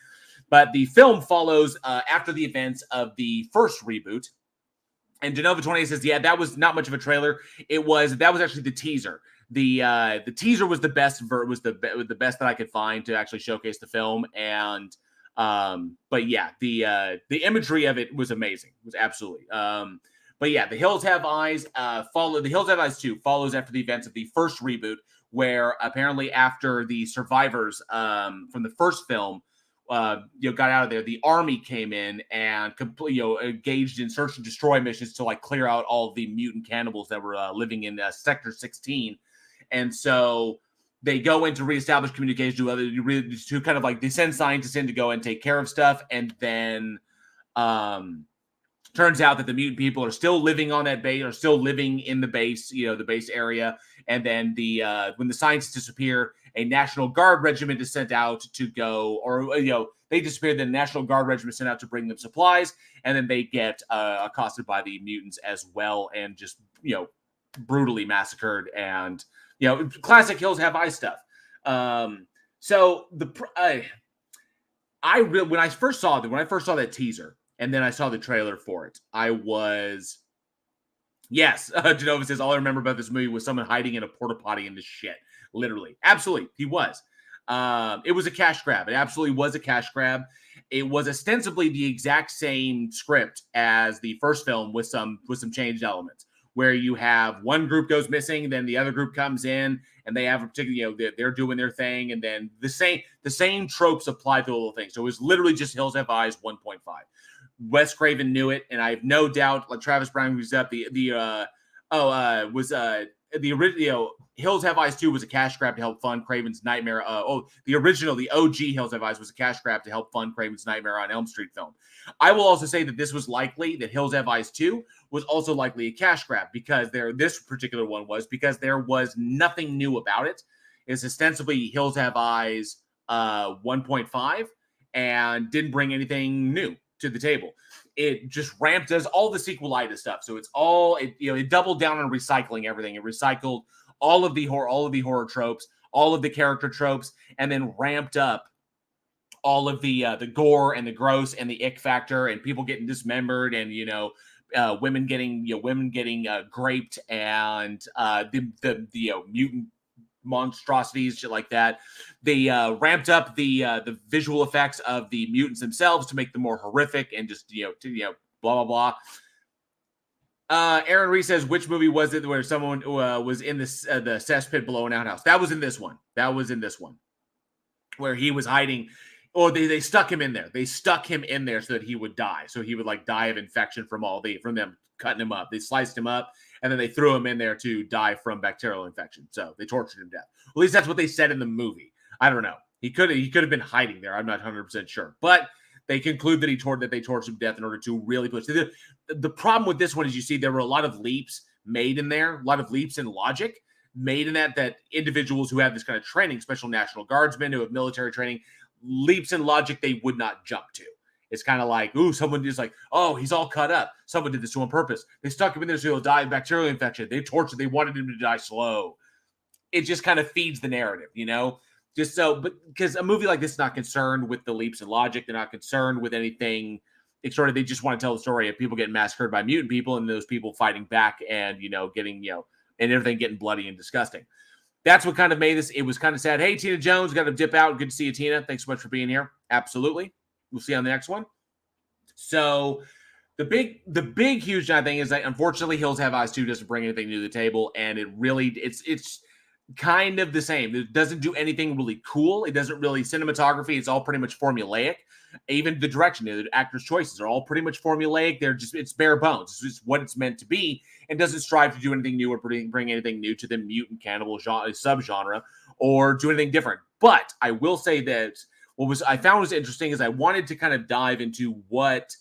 But the film follows after the events of the first reboot. And Genova28 says, "Yeah, that was not much of a trailer. That was actually the teaser. The teaser was the best. Was the best that I could find to actually showcase the film. And but yeah, the imagery of it was amazing. It was absolutely. But yeah, The Hills Have Eyes The Hills Have Eyes 2 follows after the events of the first reboot, where apparently after the survivors from the first film got out of there, the army came in and engaged in search and destroy missions to like clear out all of the mutant cannibals that were living in Sector 16. And so they go in to reestablish communication to kind of like they send scientists in to go and take care of stuff, and then turns out that the mutant people are still living on that base, are still living in the base, the base area. And then when the scientists disappear, a National Guard regiment is sent out to go, or they disappear. Then the National Guard regiment is sent out to bring them supplies, and then they get accosted by the mutants as well, and just brutally massacred. And classic Hills Have Eyes stuff. So when I first saw that teaser, and then I saw the trailer for it, I was, yes, Genova says, all I remember about this movie was someone hiding in a porta potty in the shit. Literally. Absolutely. He was. It was a cash grab. It absolutely was a cash grab. It was ostensibly the exact same script as the first film with some changed elements, where you have one group goes missing, then the other group comes in, and they have a particular, they're doing their thing, and then the same tropes apply to the little thing. So it was literally just Hills Have Eyes 1.5. Wes Craven knew it, and I have no doubt, like Travis Brown was up, the original Hills Have Eyes 2 was a cash grab to help fund Craven's Nightmare. The OG Hills Have Eyes was a cash grab to help fund Craven's Nightmare on Elm Street film. I will also say that that Hills Have Eyes 2 was also likely a cash grab, because this particular one was, because there was nothing new about it. It's ostensibly Hills Have Eyes 1.5 and didn't bring anything new to the table. It just does all the sequelitis stuff. So it doubled down on recycling everything. It recycled all of the horror tropes, all of the character tropes, and then ramped up all of the gore and the gross and the ick factor, and people getting dismembered, and women getting graped, and the mutant monstrosities, shit like that. They ramped up the visual effects of the mutants themselves to make them more horrific, and just blah blah blah. Aaron Reese says, which movie was it where someone was in the cesspit below an outhouse? That was in this one. Where he was hiding Oh, they stuck him in there. They stuck him in there so that he would die. So he would like die of infection from them cutting him up. They sliced him up and then they threw him in there to die from bacterial infection. So they tortured him to death. At least that's what they said in the movie. I don't know. He could have been hiding there. I'm not 100% sure. But they conclude that they tortured him to death in order to really push. The problem with this one is you see there were a lot of leaps made in there, a lot of leaps in logic made in that individuals who have this kind of training, special National Guardsmen who have military training, leaps in logic they would not jump to. It's kind of like, ooh, someone is like, oh, he's all cut up. Someone did this to him on purpose. They stuck him in there so he'll die of bacterial infection. They tortured, they wanted him to die slow. It just kind of feeds the narrative, you know? Just so, but because a movie like this is not concerned with the leaps in logic, they're not concerned with anything. It's sort of, they just want to tell the story of people getting massacred by mutant people and those people fighting back and, getting, and everything getting bloody and disgusting. That's what kind of made this. It was kind of sad. Hey, Tina Jones, got to dip out. Good to see you, Tina. Thanks so much for being here. Absolutely. We'll see you on the next one. So the big, huge thing is that unfortunately Hills Have Eyes 2 doesn't bring anything new to the table. And it's kind of the same. It doesn't do anything really cool. It doesn't really cinematography. It's all pretty much formulaic. Even the direction, the actors' choices are all pretty much formulaic. It's bare bones. It's just what it's meant to be, and doesn't strive to do anything new or bring anything new to the mutant cannibal subgenre or do anything different. But I will say that what I found was interesting is I wanted to kind of dive into what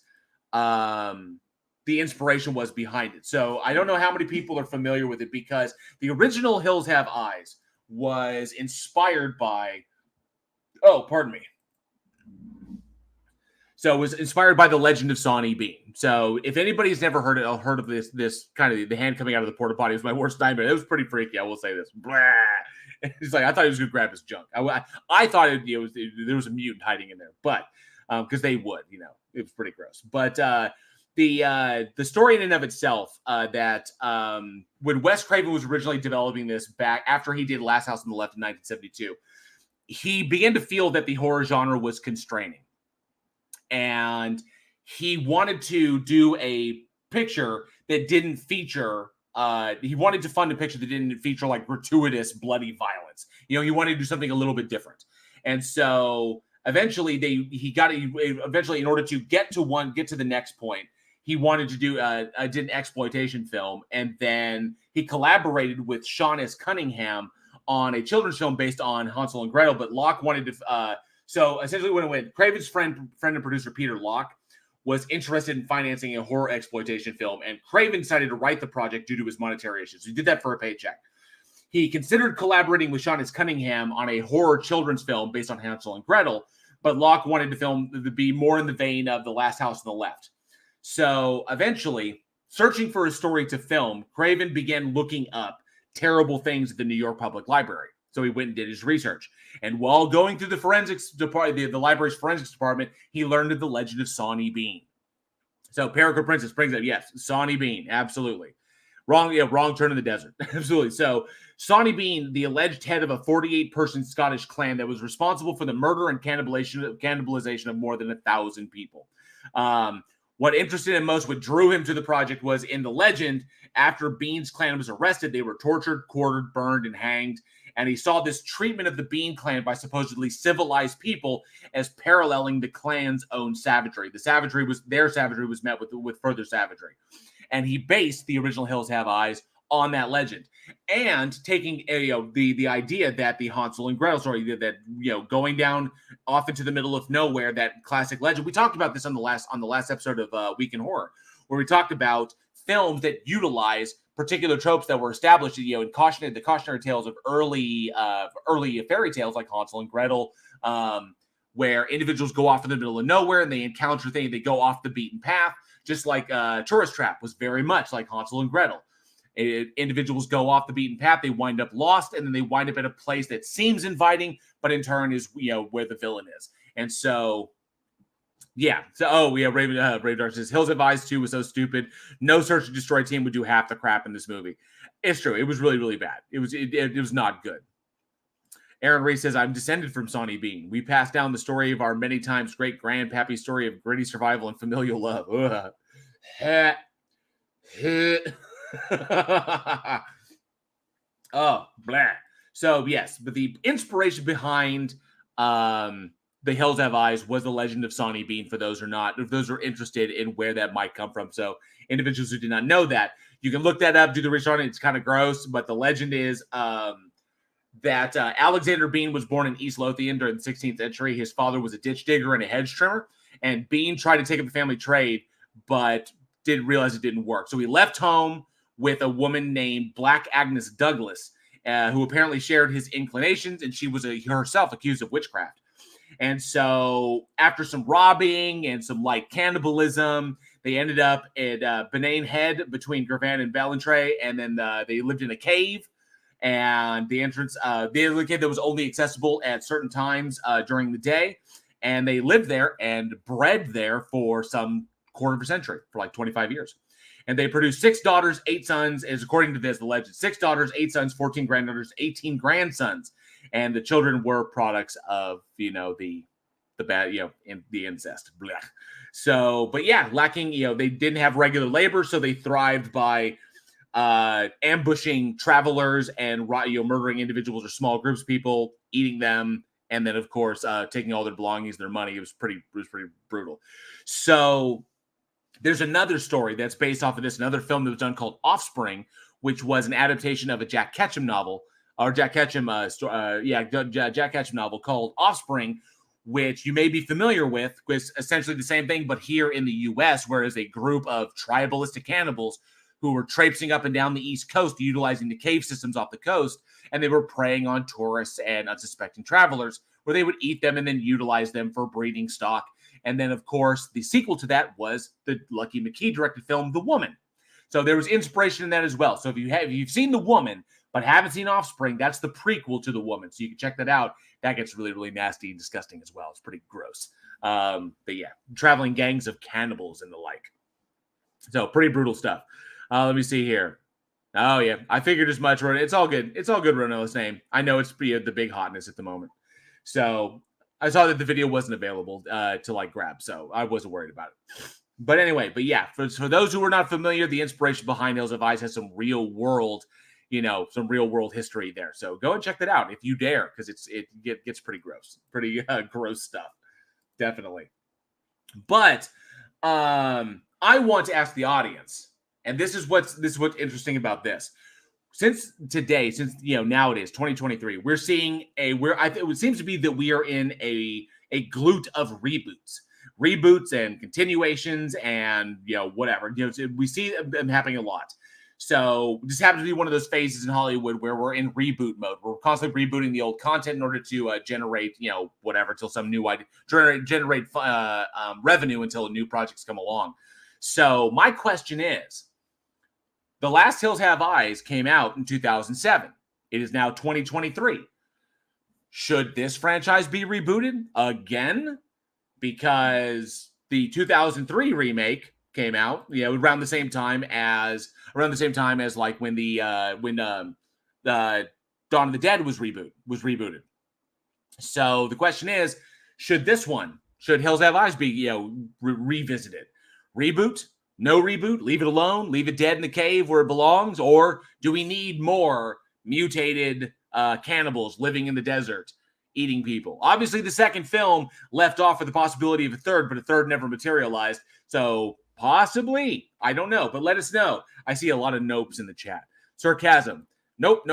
the inspiration was behind it. So I don't know how many people are familiar with it because the original Hills Have Eyes was inspired by, So it was inspired by the legend of Sawney Bean. So if anybody's never heard of this kind of the hand coming out of the porta potty was my worst nightmare. It was pretty freaky. I will say this. Blah. It's like I thought he was going to grab his junk. I thought there was a mutant hiding in there, but because they would, it was pretty gross. But the story in and of itself that when Wes Craven was originally developing this back after he did Last House on the Left in 1972, he began to feel that the horror genre was constraining. And he wanted to do a picture that didn't feature, he wanted to fund a picture that didn't feature like gratuitous bloody violence. He wanted to do something a little bit different. And so eventually in order to get to the next point, he wanted to did an exploitation film. And then he collaborated with Sean S. Cunningham on a children's film based on Hansel and Gretel. But Locke wanted to, so essentially when it went, Craven's friend and producer Peter Locke was interested in financing a horror exploitation film, and Craven decided to write the project due to his monetary issues. He did that for a paycheck. He considered collaborating with Sean S. Cunningham on a horror children's film based on Hansel and Gretel, but Locke wanted the film to be more in the vein of The Last House on the Left. So eventually, searching for a story to film, Craven began looking up terrible things at the New York Public Library. So he went and did his research. And while going through the forensics department, the library's forensics department, he learned of the legend of Sawney Bean. So Peregrine Princess brings up, yes, Sawney Bean, absolutely. Wrong turn in the desert. Absolutely. So Sawney Bean, the alleged head of a 48-person Scottish clan that was responsible for the murder and cannibalization of more than 1,000 people. What interested him most, what drew him to the project was in the legend, after Bean's clan was arrested, they were tortured, quartered, burned, and hanged. And he saw this treatment of the Bean clan by supposedly civilized people as paralleling the clan's own savagery. Their savagery was met with further savagery. And he based the original Hills Have Eyes on that legend. And taking the idea that the Hansel and Gretel story, that going down off into the middle of nowhere, that classic legend. We talked about this on the last episode of Week in Horror, where we talked about films that utilize particular tropes that were established, in cautionary tales of early fairy tales like Hansel and Gretel, where individuals go off in the middle of nowhere and they encounter things, they go off the beaten path, just like Tourist Trap was very much like Hansel and Gretel. Individuals go off the beaten path, they wind up lost, and then they wind up at a place that seems inviting, but in turn is where the villain is. And so Raven Dark says Hills Have Eyes 2 was so stupid. No Search and Destroy team would do half the crap in this movie. It's true. It was really, really bad. It was not good. Aaron Ray says, I'm descended from Sawney Bean. We passed down the story of our many times great grandpappy story of gritty survival and familial love. Oh, blah. So yes, but the inspiration behind The Hills Have Eyes was the legend of Sonny Bean, for those who are interested in where that might come from. So individuals who did not know that, you can look that up, do the research on it. It's kind of gross, but the legend is that Alexander Bean was born in East Lothian during the 16th century. His father was a ditch digger and a hedge trimmer, and Bean tried to take up the family trade, but didn't realize it didn't work. So he left home with a woman named Black Agnes Douglas, who apparently shared his inclinations, and she was herself accused of witchcraft. And so after some robbing and some light cannibalism, they ended up at Benane Head between Gravan and Ballantrae, and then they lived in a cave. And the entrance, the cave that was only accessible at certain times during the day. And they lived there and bred there for some quarter of a century, for like 25 years. And they produced 6 daughters, 8 sons, as according to this, the legend, 6 daughters, 8 sons, 14 granddaughters, 18 grandsons. And the children were products of, the bad, the incest. Blah. So, but yeah, lacking, they didn't have regular labor, so they thrived by ambushing travelers and murdering individuals or small groups of people, eating them, and then of course taking all their belongings, their money. It was pretty brutal. So there's another story that's based off of this, another film that was done called Offspring, which was an adaptation of a Jack Ketchum novel, or Jack Ketchum Jack Ketchum novel called Offspring, which you may be familiar with, was essentially the same thing, but here in the U.S., whereas a group of tribalistic cannibals who were traipsing up and down the East Coast, utilizing the cave systems off the coast, and they were preying on tourists and unsuspecting travelers, where they would eat them and then utilize them for breeding stock. And then, of course, the sequel to that was the Lucky McKee-directed film, The Woman. So there was inspiration in that as well. So if you've seen The Woman, but haven't seen Offspring, that's the prequel to The Woman. So you can check that out. That gets really, really nasty and disgusting as well. It's pretty gross. But yeah, traveling gangs of cannibals and the like. So pretty brutal stuff. Let me see here. Oh, yeah. I figured as much. It's all good. It's all good, Ronell's name. I know it's the big hotness at the moment. So I saw that the video wasn't available to grab, so I wasn't worried about it. But anyway, yeah, for those who are not familiar, the inspiration behind Hills of Eyes has some real world, some real world history there. So go and check that out if you dare, because it gets pretty gross, gross stuff, definitely. But I want to ask the audience. And this is what's interesting about this. Since now it is 2023, we're seeing it seems to be that we are in a glut of reboots and continuations and whatever. We see them happening a lot. So this happens to be one of those phases in Hollywood where we're in reboot mode. We're constantly rebooting the old content in order to generate whatever until some new idea generate revenue until new projects come along. So my question is, The Last Hills Have Eyes came out in 2007. It is now 2023. Should this franchise be rebooted again? Because the 2003 remake came out, around the same time as like when the Dawn of the Dead was rebooted. So the question is, should Hills Have Eyes be revisited? Reboot? No reboot? Leave it alone? Leave it dead in the cave where it belongs? Or do we need more mutated cannibals living in the desert eating people? Obviously, the second film left off with the possibility of a third, but a third never materialized. So possibly, I don't know, but let us know. I see a lot of nopes in the chat. Sarcasm. Nope.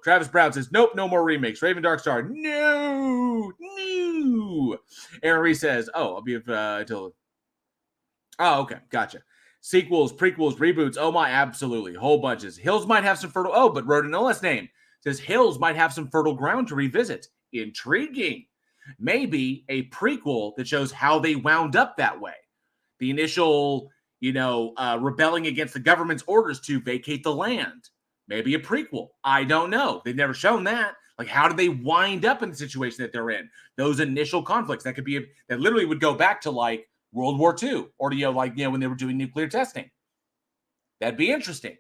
Travis Brown says, nope, no more remakes. Raven Darkstar, no. Aaron Reese says, I'll be until... Oh, okay. Gotcha. Sequels, prequels, reboots. Oh my, absolutely. Whole bunches. Hills might have some fertile... Oh, but Rodenolas name says Hills might have some fertile ground to revisit. Intriguing. Maybe a prequel that shows how they wound up that way. The initial, rebelling against the government's orders to vacate the land. Maybe a prequel. I don't know. They've never shown that. Like, how did they wind up in the situation that they're in? Those initial conflicts that literally would go back to like World War II or, when they were doing nuclear testing. That'd be interesting,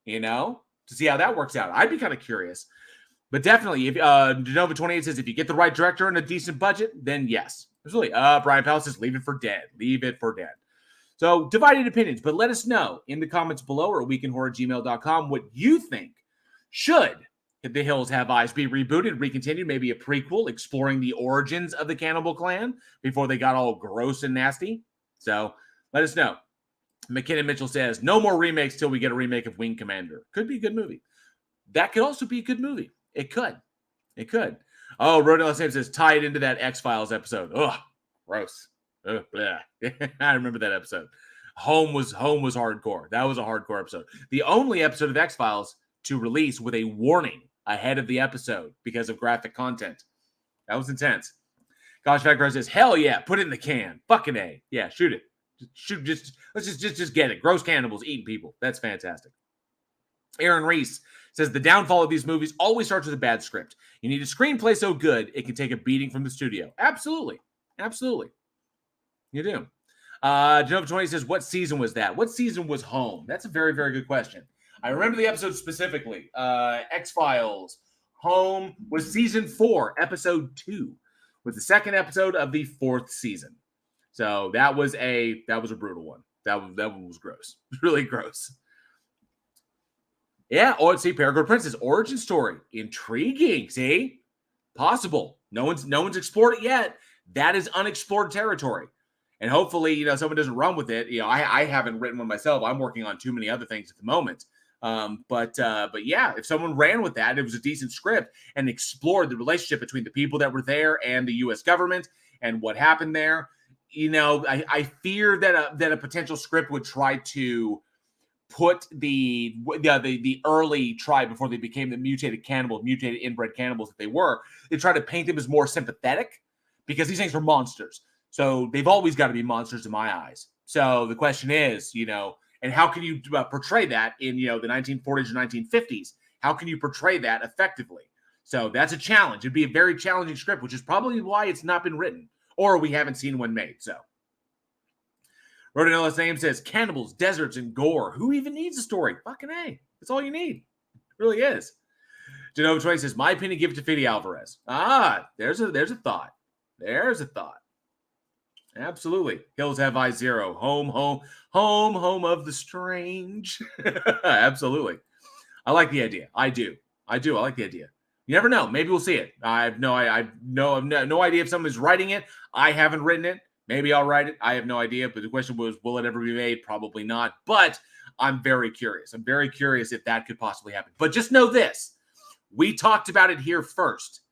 to see how that works out. I'd be kind of curious. But definitely, if Denova28 says, if you get the right director and a decent budget, then yes. Absolutely. Brian Powell says, leave it for dead. Leave it for dead. So, divided opinions, but let us know in the comments below or at weekinhorror@gmail.com what you think. Should The Hills Have Eyes be rebooted, recontinued, maybe a prequel exploring the origins of the Cannibal Clan before they got all gross and nasty. So let us know. McKinnon Mitchell says, no more remakes till we get a remake of Wing Commander. Could be a good movie. That could also be a good movie. It could. It could. Oh, Rodell Sam says, tie it into that X-Files episode. Ugh, gross. Ugh, I remember that episode. Home was hardcore. That was a hardcore episode. The only episode of X-Files to release with a warning ahead of the episode because of graphic content. That was intense. Gosh, Factor says, hell yeah, put it in the can. Fucking A. Yeah, shoot it. Let's just get it. Gross cannibals eating people. That's fantastic. Aaron Reese says the downfall of these movies always starts with a bad script. You need a screenplay so good it can take a beating from the studio. Absolutely. Absolutely. You do. Genova 20 says, what season was that? What season was Home? That's a very, very good question. I remember the episode specifically. X-Files. Home was season 4, episode 2. Was the second episode of the 4th season. So that was a brutal one. That one was gross. Really gross. Yeah. Oh, see, Paragon Princess origin story. Intriguing. See? Possible. No one's explored it yet. That is unexplored territory. And hopefully, someone doesn't run with it. I haven't written one myself. I'm working on too many other things at the moment. But yeah, if someone ran with that, it was a decent script and explored the relationship between the people that were there and the U.S. government and what happened there. I fear that a potential script would try to put the early tribe before they became the mutated inbred cannibals that they were. They try to paint them as more sympathetic because these things are monsters. So they've always got to be monsters in my eyes. So the question is, and how can you portray that in, the 1940s or 1950s? How can you portray that effectively? So that's a challenge. It'd be a very challenging script, which is probably why it's not been written or we haven't seen one made. So Rodinello's name says cannibals, deserts, and gore. Who even needs a story? Fucking A. That's all you need. It really is. Genova 20 says, my opinion, give it to Fede Alvarez. There's a thought. There's a thought. Absolutely. Hills Have Eyes 0. Home of the strange. Absolutely. I like the idea. I do. I like the idea. You never know. Maybe we'll see it. I have no idea if someone's writing it. I haven't written it. Maybe I'll write it. I have no idea. But the question was, will it ever be made? Probably not. But I'm very curious. I'm very curious if that could possibly happen. But just know this. We talked about it here first.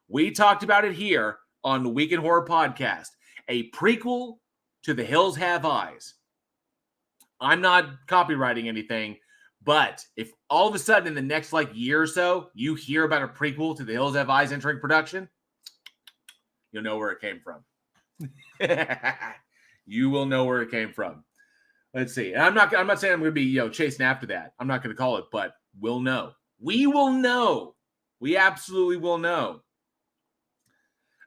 We talked about it here on the Week in Horror podcast. A prequel to The Hills Have Eyes. I'm not copywriting anything, but if all of a sudden in the next year or so, you hear about a prequel to The Hills Have Eyes entering production, you'll know where it came from. You will know where it came from. Let's see. And I'm not saying I'm going to be, chasing after that. I'm not going to call it, but we'll know. We will know. We absolutely will know.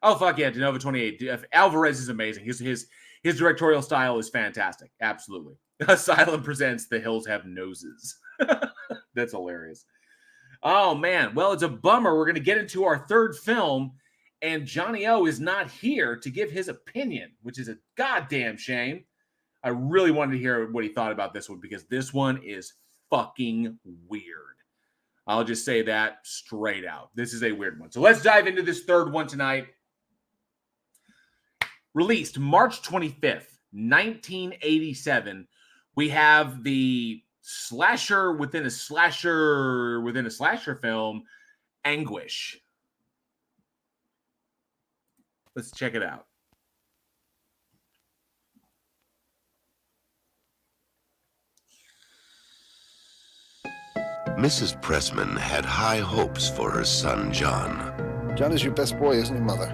Oh, fuck yeah, Denova 28. Alvarez is amazing. His directorial style is fantastic. Absolutely. Asylum presents The Hills Have Noses. That's hilarious. Oh, man. Well, it's a bummer. We're going to get into our third film, and Johnny O is not here to give his opinion, which is a goddamn shame. I really wanted to hear what he thought about this one because this one is fucking weird. I'll just say that straight out. This is a weird one. So let's dive into this third one tonight. Released March 25th, 1987. We have the slasher within a slasher film, Anguish. Let's check it out. Mrs. Pressman had high hopes for her son, John. John is your best boy, isn't he, Mother?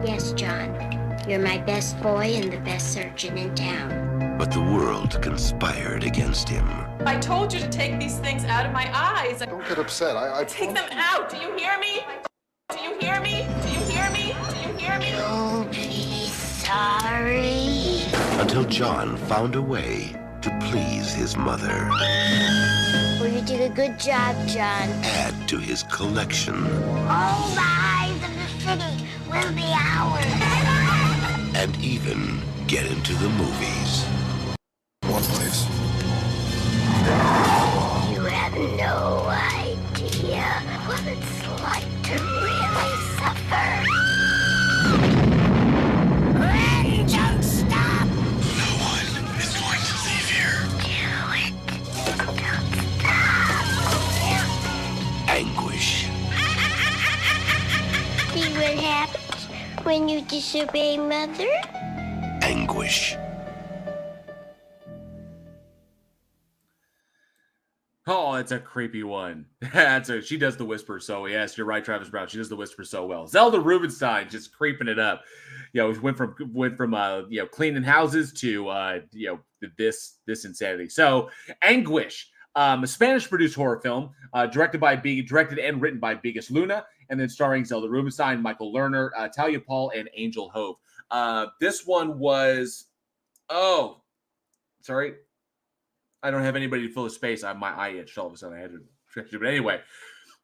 Yes, John. You're my best boy and the best surgeon in town. But the world conspired against him. I told you to take these things out of my eyes. Don't get upset. I take them out. Do you hear me? Do you hear me? Do you hear me? Do you hear me? Don't be sorry. Until John found a way to please his mother. Well, you did a good job, John. Add to his collection. All the eyes of the city will be ours. And even get into the movies. One place. You have no idea what it's When you disobey Mother? Anguish. Oh, it's a creepy one. She does the whisper so yes, you're right, Travis Brown. She does the whisper so well. Zelda Rubinstein just creeping it up. Went from cleaning houses to this insanity. So Anguish, a Spanish produced horror film, directed and written by Biggest Luna, and then starring Zelda Rubinstein, Michael Lerner, Talia Paul, and Angel Hove. This one was sorry. I don't have anybody to fill the space. My eye itched all of a sudden. I had to stretch it. But anyway,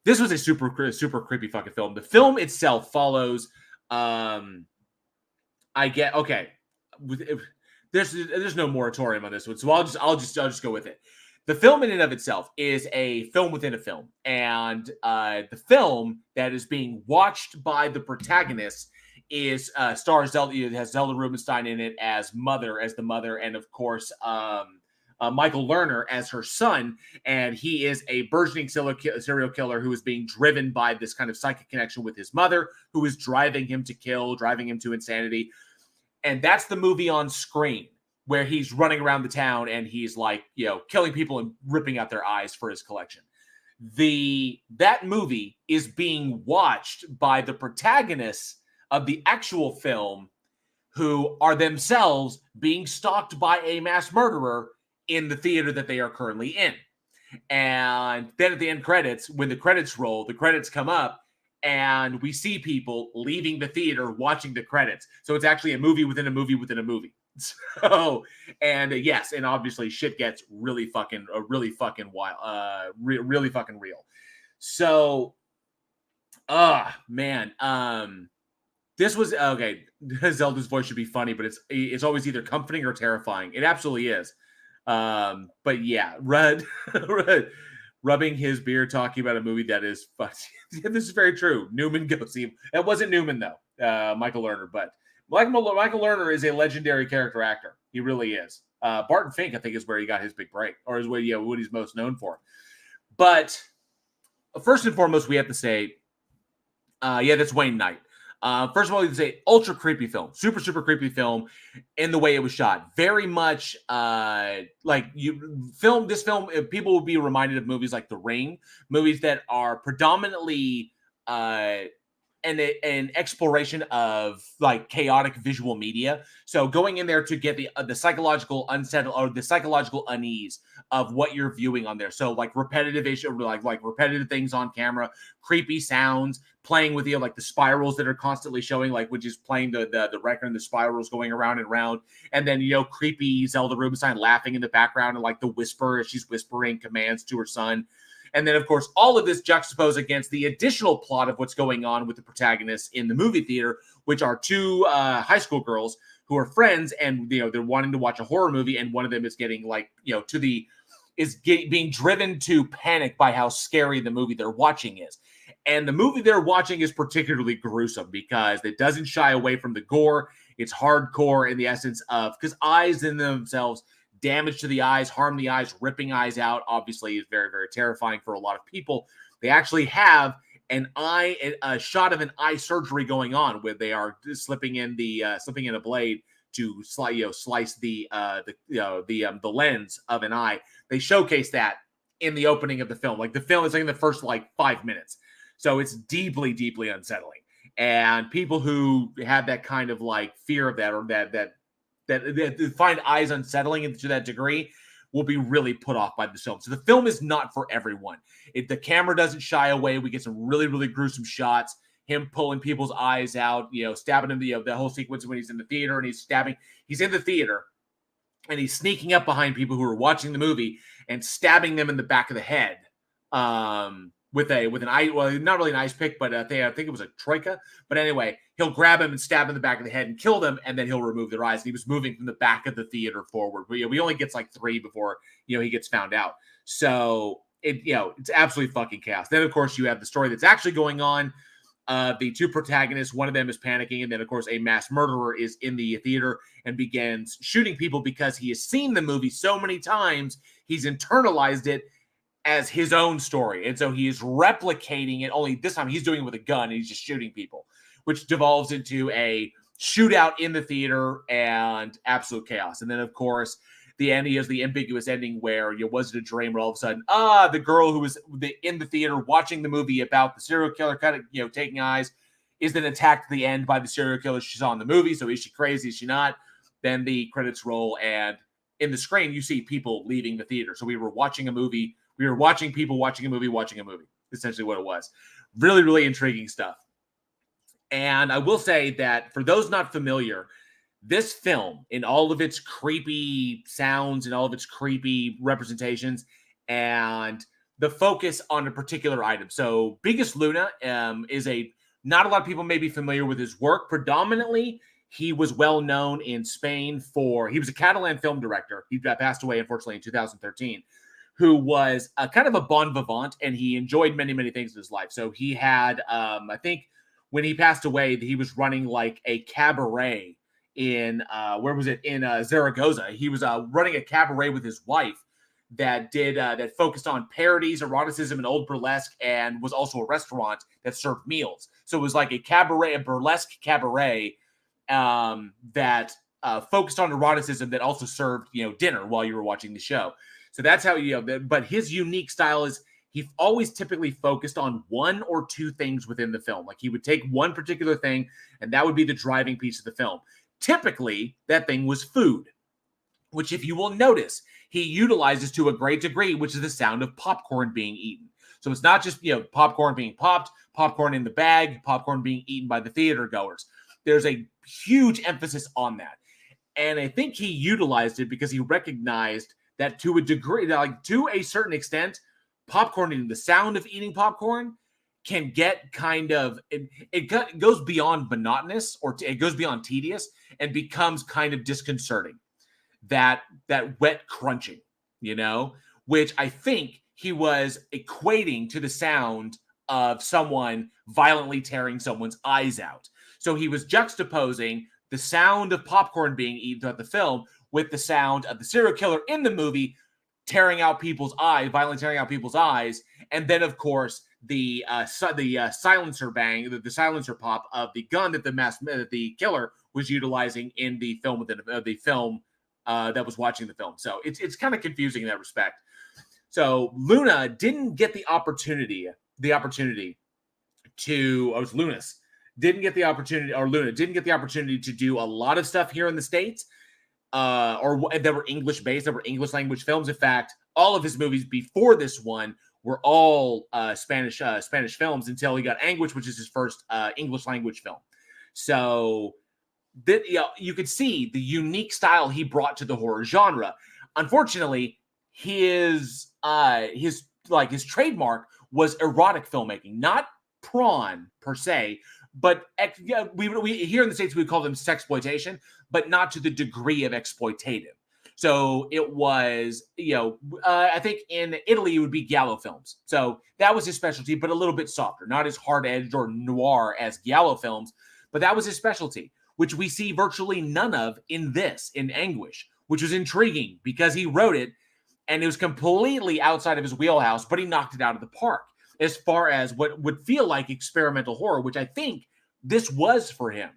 this was a super creepy fucking film. The film itself follows. There's no moratorium on this one, so I'll just go with it. The film in and of itself is a film within a film, and the film that is being watched by the protagonist is stars Zelda. It has Zelda Rubinstein in it as the mother, and of course. Michael Lerner as her son, and he is a burgeoning serial killer who is being driven by this kind of psychic connection with his mother, who is driving him to insanity. And that's the movie on screen, where he's running around the town and he's killing people and ripping out their eyes for his collection. That movie is being watched by the protagonists of the actual film, who are themselves being stalked by a mass murderer in the theater that they are currently in. And then at the end credits, when the credits roll, the credits come up and we see people leaving the theater watching the credits. So it's actually a movie within a movie within a movie. So, and yes, and obviously shit gets really fucking wild, really fucking real. So, man, this was okay. Zelda's voice should be funny, but it's always either comforting or terrifying. It absolutely is. But yeah, rubbing his beard, talking about a movie that is this is very true. Newman goes see. That wasn't Newman though, Michael Lerner, but Michael Lerner is a legendary character actor. He really is. Barton Fink, I think, is where he got his big break, or is what he's most known for. But first and foremost, we have to say, that's Wayne Knight. First of all, you'd say ultra creepy film, super creepy film in the way it was shot. Very much this film, people will be reminded of movies like The Ring, movies that are predominantly an exploration of chaotic visual media. So going in there to get the psychological unsettled or the psychological unease of what you're viewing on there. So repetitive issue, repetitive things on camera, creepy sounds, playing with the spirals that are constantly showing, which is playing the record and the spirals going around and around, and then creepy Zelda Rubinstein laughing in the background and the whisper as she's whispering commands to her son. And then, of course, all of this juxtaposed against the additional plot of what's going on with the protagonists in the movie theater, which are two high school girls who are friends, and they're wanting to watch a horror movie, and one of them is getting being driven to panic by how scary the movie they're watching is. And the movie they're watching is particularly gruesome because it doesn't shy away from the gore. It's hardcore in the essence of, because eyes in themselves, damage to the eyes, harm the eyes, ripping eyes out, obviously is very, very terrifying for a lot of people. They actually have a shot of an eye surgery going on where they are slipping in a blade to slice the lens of an eye. They showcase that in the opening of the film. The film is in the first 5 minutes. So it's deeply, deeply unsettling. And people who have that kind of fear of that, or that find eyes unsettling to that degree, will be really put off by the film. So the film is not for everyone. The camera doesn't shy away. We get some really, really gruesome shots. Him pulling people's eyes out, stabbing them. The whole sequence when he's in the theater and he's stabbing. He's in the theater and he's sneaking up behind people who are watching the movie and stabbing them in the back of the head. With an eye, well, not really an ice pick, but I think it was a troika. But anyway, he'll grab him and stab him in the back of the head and kill them, and then he'll remove their eyes. And he was moving from the back of the theater forward. We only gets 3 before he gets found out. So it's absolutely fucking chaos. Then of course you have the story that's actually going on. The two protagonists, one of them is panicking, and then of course a mass murderer is in the theater and begins shooting people because he has seen the movie so many times, he's internalized it as his own story. And so he is replicating it, only this time he's doing it with a gun and he's just shooting people. which devolves into a shootout in the theater and absolute chaos. And then, of course, the ending is the ambiguous ending where was it a dream, where all of a sudden, the girl who was in the theater watching the movie about the serial killer taking eyes is then attacked at the end by the serial killer she saw in the movie. So is she crazy? Is she not? Then the credits roll, and in the screen, you see people leaving the theater. So we were watching a movie. We were watching people watching a movie, essentially what it was. Really, really intriguing stuff. And I will say that for those not familiar, this film, in all of its creepy sounds and all of its creepy representations, and the focus on a particular item. So Biggest Luna is not a lot of people may be familiar with his work. Predominantly, he was well known in Spain he was a Catalan film director. He passed away, unfortunately, in 2013, who was a kind of a bon vivant, and he enjoyed many, many things in his life. So he had, I think when he passed away, he was running like a cabaret in, where was it? In Zaragoza. He was running a cabaret with his wife that focused on parodies, eroticism, and old burlesque, and was also a restaurant that served meals. So it was like a burlesque cabaret that focused on eroticism that also served, dinner while you were watching the show. So that's how but his unique style is he always typically focused on one or two things within the film. Like he would take one particular thing, and that would be the driving piece of the film. Typically, that thing was food, which, if you will notice, he utilizes to a great degree, which is the sound of popcorn being eaten. So it's not just, popcorn being popped, popcorn in the bag, popcorn being eaten by the theater goers. There's a huge emphasis on that. And I think he utilized it because he recognized that to a degree, to a certain extent, popcorn and the sound of eating popcorn can get kind of, it goes beyond monotonous, or it goes beyond tedious and becomes kind of disconcerting. That wet crunching, which I think he was equating to the sound of someone violently tearing someone's eyes out. So he was juxtaposing the sound of popcorn being eaten throughout the film with the sound of the serial killer in the movie violently tearing out people's eyes, and then of course the silencer bang, the silencer pop of the gun that the killer was utilizing in the film within the film that was watching the film. So it's kind of confusing in that respect. So Luna didn't get the opportunity to, Luna didn't get the opportunity to do a lot of stuff here in the States, or that were English based, that were English language films. In fact, all of his movies before this one were all Spanish films until he got Anguish, which is his first English language film. So that, you could see the unique style he brought to the horror genre. Unfortunately, his trademark was erotic filmmaking, not prawn per se, but we here in the States we call them sexploitation, but not to the degree of exploitative. So it was, I think in Italy it would be giallo films. So that was his specialty, but a little bit softer, not as hard-edged or noir as giallo films, but that was his specialty, which we see virtually none of in Anguish, which was intriguing because he wrote it and it was completely outside of his wheelhouse, but he knocked it out of the park as far as what would feel like experimental horror, which I think this was for him,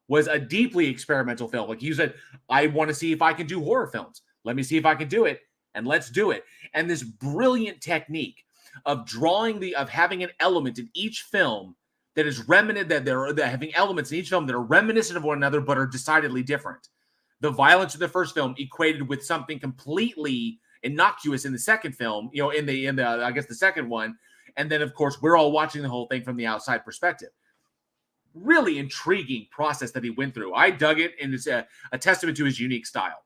was a deeply experimental film. Like you said, I want to see if I can do horror films. Let me see if I can do it, and let's do it. And this brilliant technique of having an element in each film that is having elements in each film that are reminiscent of one another but are decidedly different. The violence of the first film equated with something completely innocuous in the second film, in the I guess the second one, and then of course we're all watching the whole thing from the outside perspective. Really intriguing process that he went through. I dug it, and it's a testament to his unique style.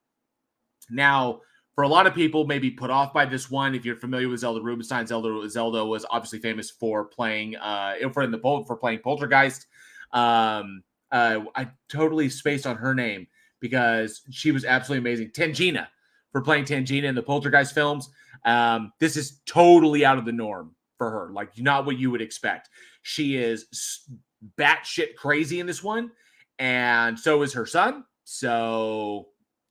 Now, for a lot of people, maybe put off by this one, if you're familiar with Zelda Rubinstein, Zelda was obviously famous for playing playing Poltergeist. I totally spaced on her name because she was absolutely amazing. Tangina, for playing Tangina in the Poltergeist films. This is totally out of the norm for her, like not what you would expect. She is batshit crazy in this one, and so is her son. So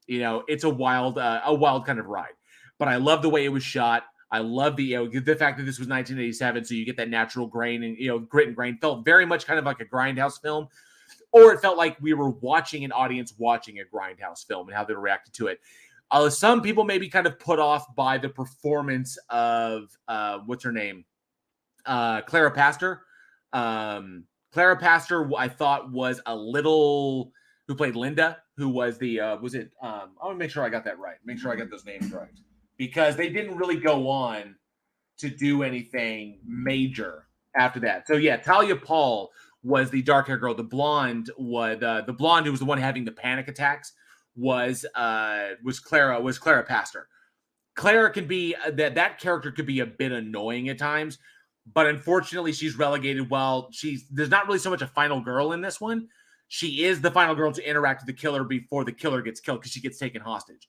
it's a wild kind of ride. But I love the way it was shot. I love the fact that this was 1987, so you get that natural grain and grit and grain. Felt very much kind of like a grindhouse film, or it felt like we were watching an audience watching a grindhouse film and how they reacted to it. Some people may be kind of put off by the performance of what's her name, Clara Pastor. Clara Pastor, I thought was a little, who played Linda, who was the I want to make sure I got that right. Make sure I got those names right, because they didn't really go on to do anything major after that. So yeah, Talia Paul was the dark hair girl. The blonde was the blonde who was the one having the panic attacks was Clara Pastor. Clara can be that character could be a bit annoying at times, but unfortunately she's relegated. While there's not really so much a final girl in this one. She is the final girl to interact with the killer before the killer gets killed, because she gets taken hostage.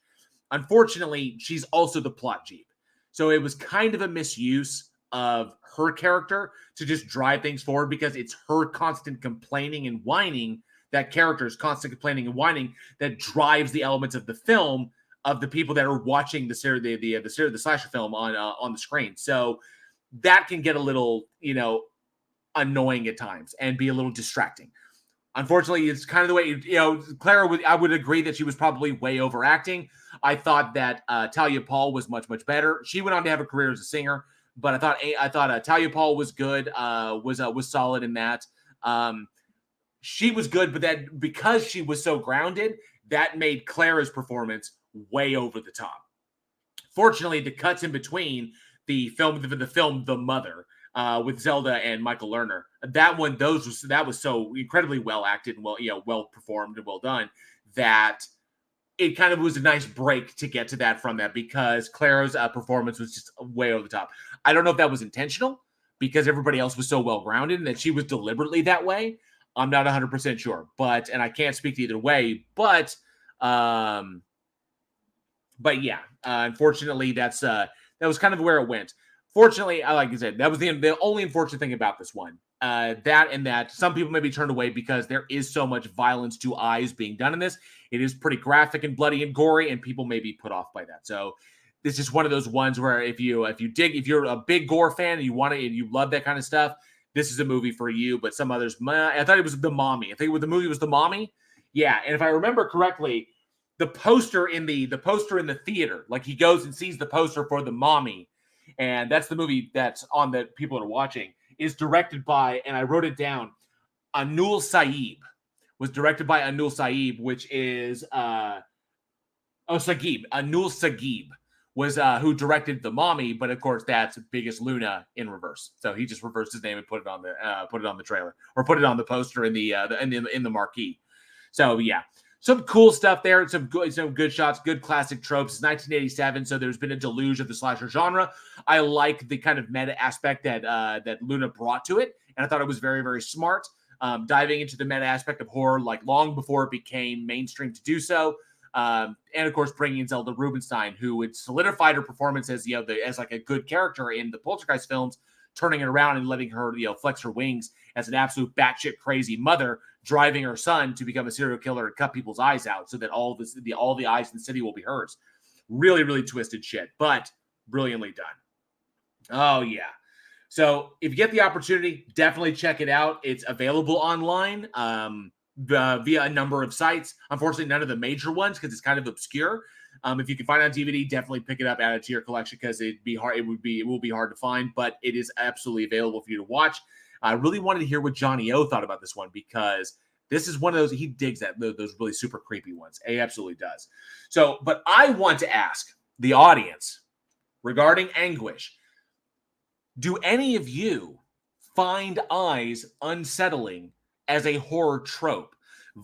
Unfortunately, she's also the plot jeep. So it was kind of a misuse of her character to just drive things forward, because it's her constant complaining and whining, that character's constant complaining and whining, that drives the elements of the film, of the people that are watching the slasher film on the screen. So that can get a little, annoying at times and be a little distracting. Unfortunately, it's kind of the way, Clara, I would agree that she was probably way overacting. I thought that Talia Paul was much, much better. She went on to have a career as a singer, but I thought Talia Paul was good, was solid in that. She was good, but that because she was so grounded, that made Clara's performance way over the top. Fortunately, the cuts in between the film, The Mother, with Zelda and Michael Lerner, that was so incredibly well acted and well performed and well done, that it kind of was a nice break to get to that from that, because Clara's performance was just way over the top. I don't know if that was intentional, because everybody else was so well grounded, and that she was deliberately that way. I'm not 100% sure, and I can't speak to either way, but yeah, unfortunately, that was kind of where it went. Fortunately, like I said, that was the only unfortunate thing about this one. That some people may be turned away because there is so much violence to eyes being done in this. It is pretty graphic and bloody and gory, and people may be put off by that. So this is one of those ones where if you're a big gore fan and you love that kind of stuff, this is a movie for you. But some others, I thought it was The Mommy. I think the movie was The Mommy. Yeah, and if I remember correctly, the poster in the theater, like he goes and sees the poster for The Mommy, and that's the movie that's on that people are watching, is directed by, and I wrote it down, Anul Saeeb. Was directed by Anul Saeeb, which is Sageeb. Anul Sageeb was who directed The Mommy, but of course that's Biggest Luna in reverse. So he just reversed his name and put it on the trailer, or put it on the poster in the marquee. So yeah. Some cool stuff there. Some good shots, good classic tropes. It's 1987, so there's been a deluge of the slasher genre. I like the kind of meta aspect that Luna brought to it, and I thought it was very, very smart. Diving into the meta aspect of horror, like long before it became mainstream to do so, and of course bringing in Zelda Rubinstein, who had solidified her performance as as like a good character in the Poltergeist films, turning it around and letting her flex her wings as an absolute batshit crazy mother, driving her son to become a serial killer and cut people's eyes out so that all the eyes in the city will be hers. Really, really twisted shit, but brilliantly done. Oh yeah. So if you get the opportunity, definitely check it out. It's available online via a number of sites. Unfortunately, none of the major ones, because it's kind of obscure. If you can find it on DVD, definitely pick it up, add it to your collection, because it will be hard to find, but it is absolutely available for you to watch. I really wanted to hear what Johnny O thought about this one, because this is one of those, he digs those really super creepy ones. He absolutely does. So, but I want to ask the audience regarding Anguish. Do any of you find eyes unsettling as a horror trope?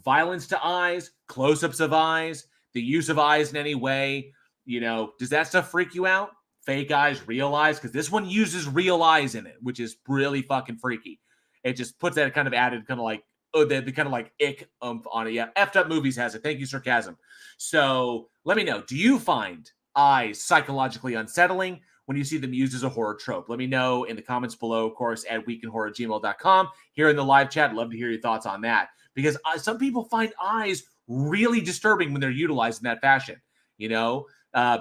Violence to eyes, close-ups of eyes, the use of eyes in any way, does that stuff freak you out? Fake eyes, real eyes? Because this one uses real eyes in it, which is really fucking freaky. It just puts that kind of added kind of like, the kind of like ick on it. Yeah, effed up movies has it. Thank you, Sarcasm. So let me know. Do you find eyes psychologically unsettling when you see them used as a horror trope? Let me know in the comments below, of course, at weekinhorror@gmail.com. Here in the live chat, love to hear your thoughts on that. Because some people find eyes really disturbing when they're utilized in that fashion.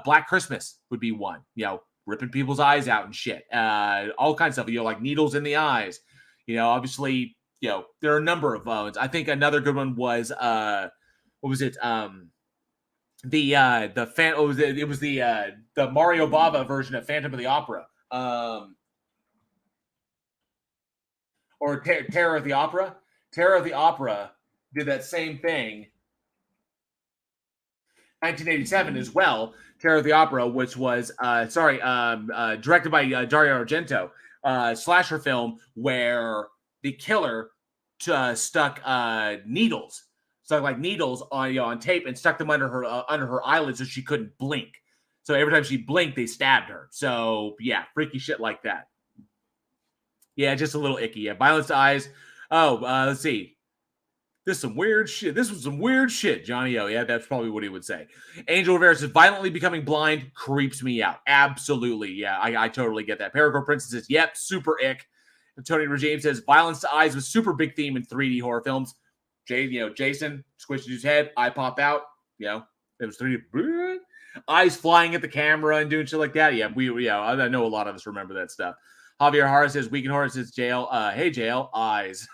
Black Christmas would be one. ripping people's eyes out and shit. All kinds of stuff, like needles in the eyes. Obviously, there are a number of ones. I think another good one was what was it? The Mario Bava version of Phantom of the Opera. Or Terror of the Opera. Terror of the Opera did that same thing. 1987 as well. Terror of the Opera, which was directed by Dario Argento, slasher film where the killer stuck needles on tape and stuck them under her eyelids so she couldn't blink. So every time she blinked, they stabbed her. So yeah, freaky shit like that. Yeah, just a little icky. Yeah, violence to eyes. Oh, let's see. This is some weird shit. This was some weird shit, Johnny O. Yeah, that's probably what he would say. Angel Rivera says, violently becoming blind creeps me out. Absolutely. Yeah, I totally get that. Paracord Princess says, yep, super ick. And Tony Regime says, violence to eyes was super big theme in 3D horror films. Jason squishes his head, eye pop out. It was 3D. Eyes flying at the camera and doing shit like that. Yeah, I know a lot of us remember that stuff. Javier Hara says, Weekend Horror says, Jail. Hey, Jail. Eyes.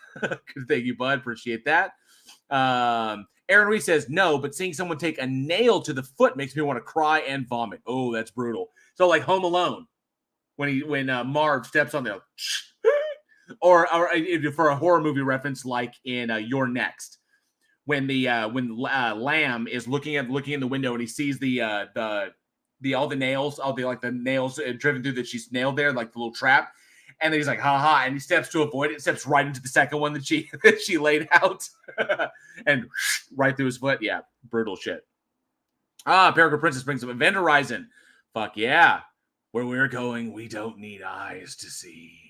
Thank you, bud. Appreciate that. Aaron Reese says, no, but seeing someone take a nail to the foot makes me want to cry and vomit. Oh, that's brutal. So like Home Alone, when Marv steps on the or for a horror movie reference, like in You're Next, when Lamb is looking in the window and he sees all the nails, the nails driven through that she's nailed there, like the little trap. And then he's like, ha ha, and he steps to avoid it, steps right into the second one that she laid out. And right through his foot. Yeah, brutal shit. Paragon Princess brings up Event Horizon. Fuck yeah. Where we're going, we don't need eyes to see.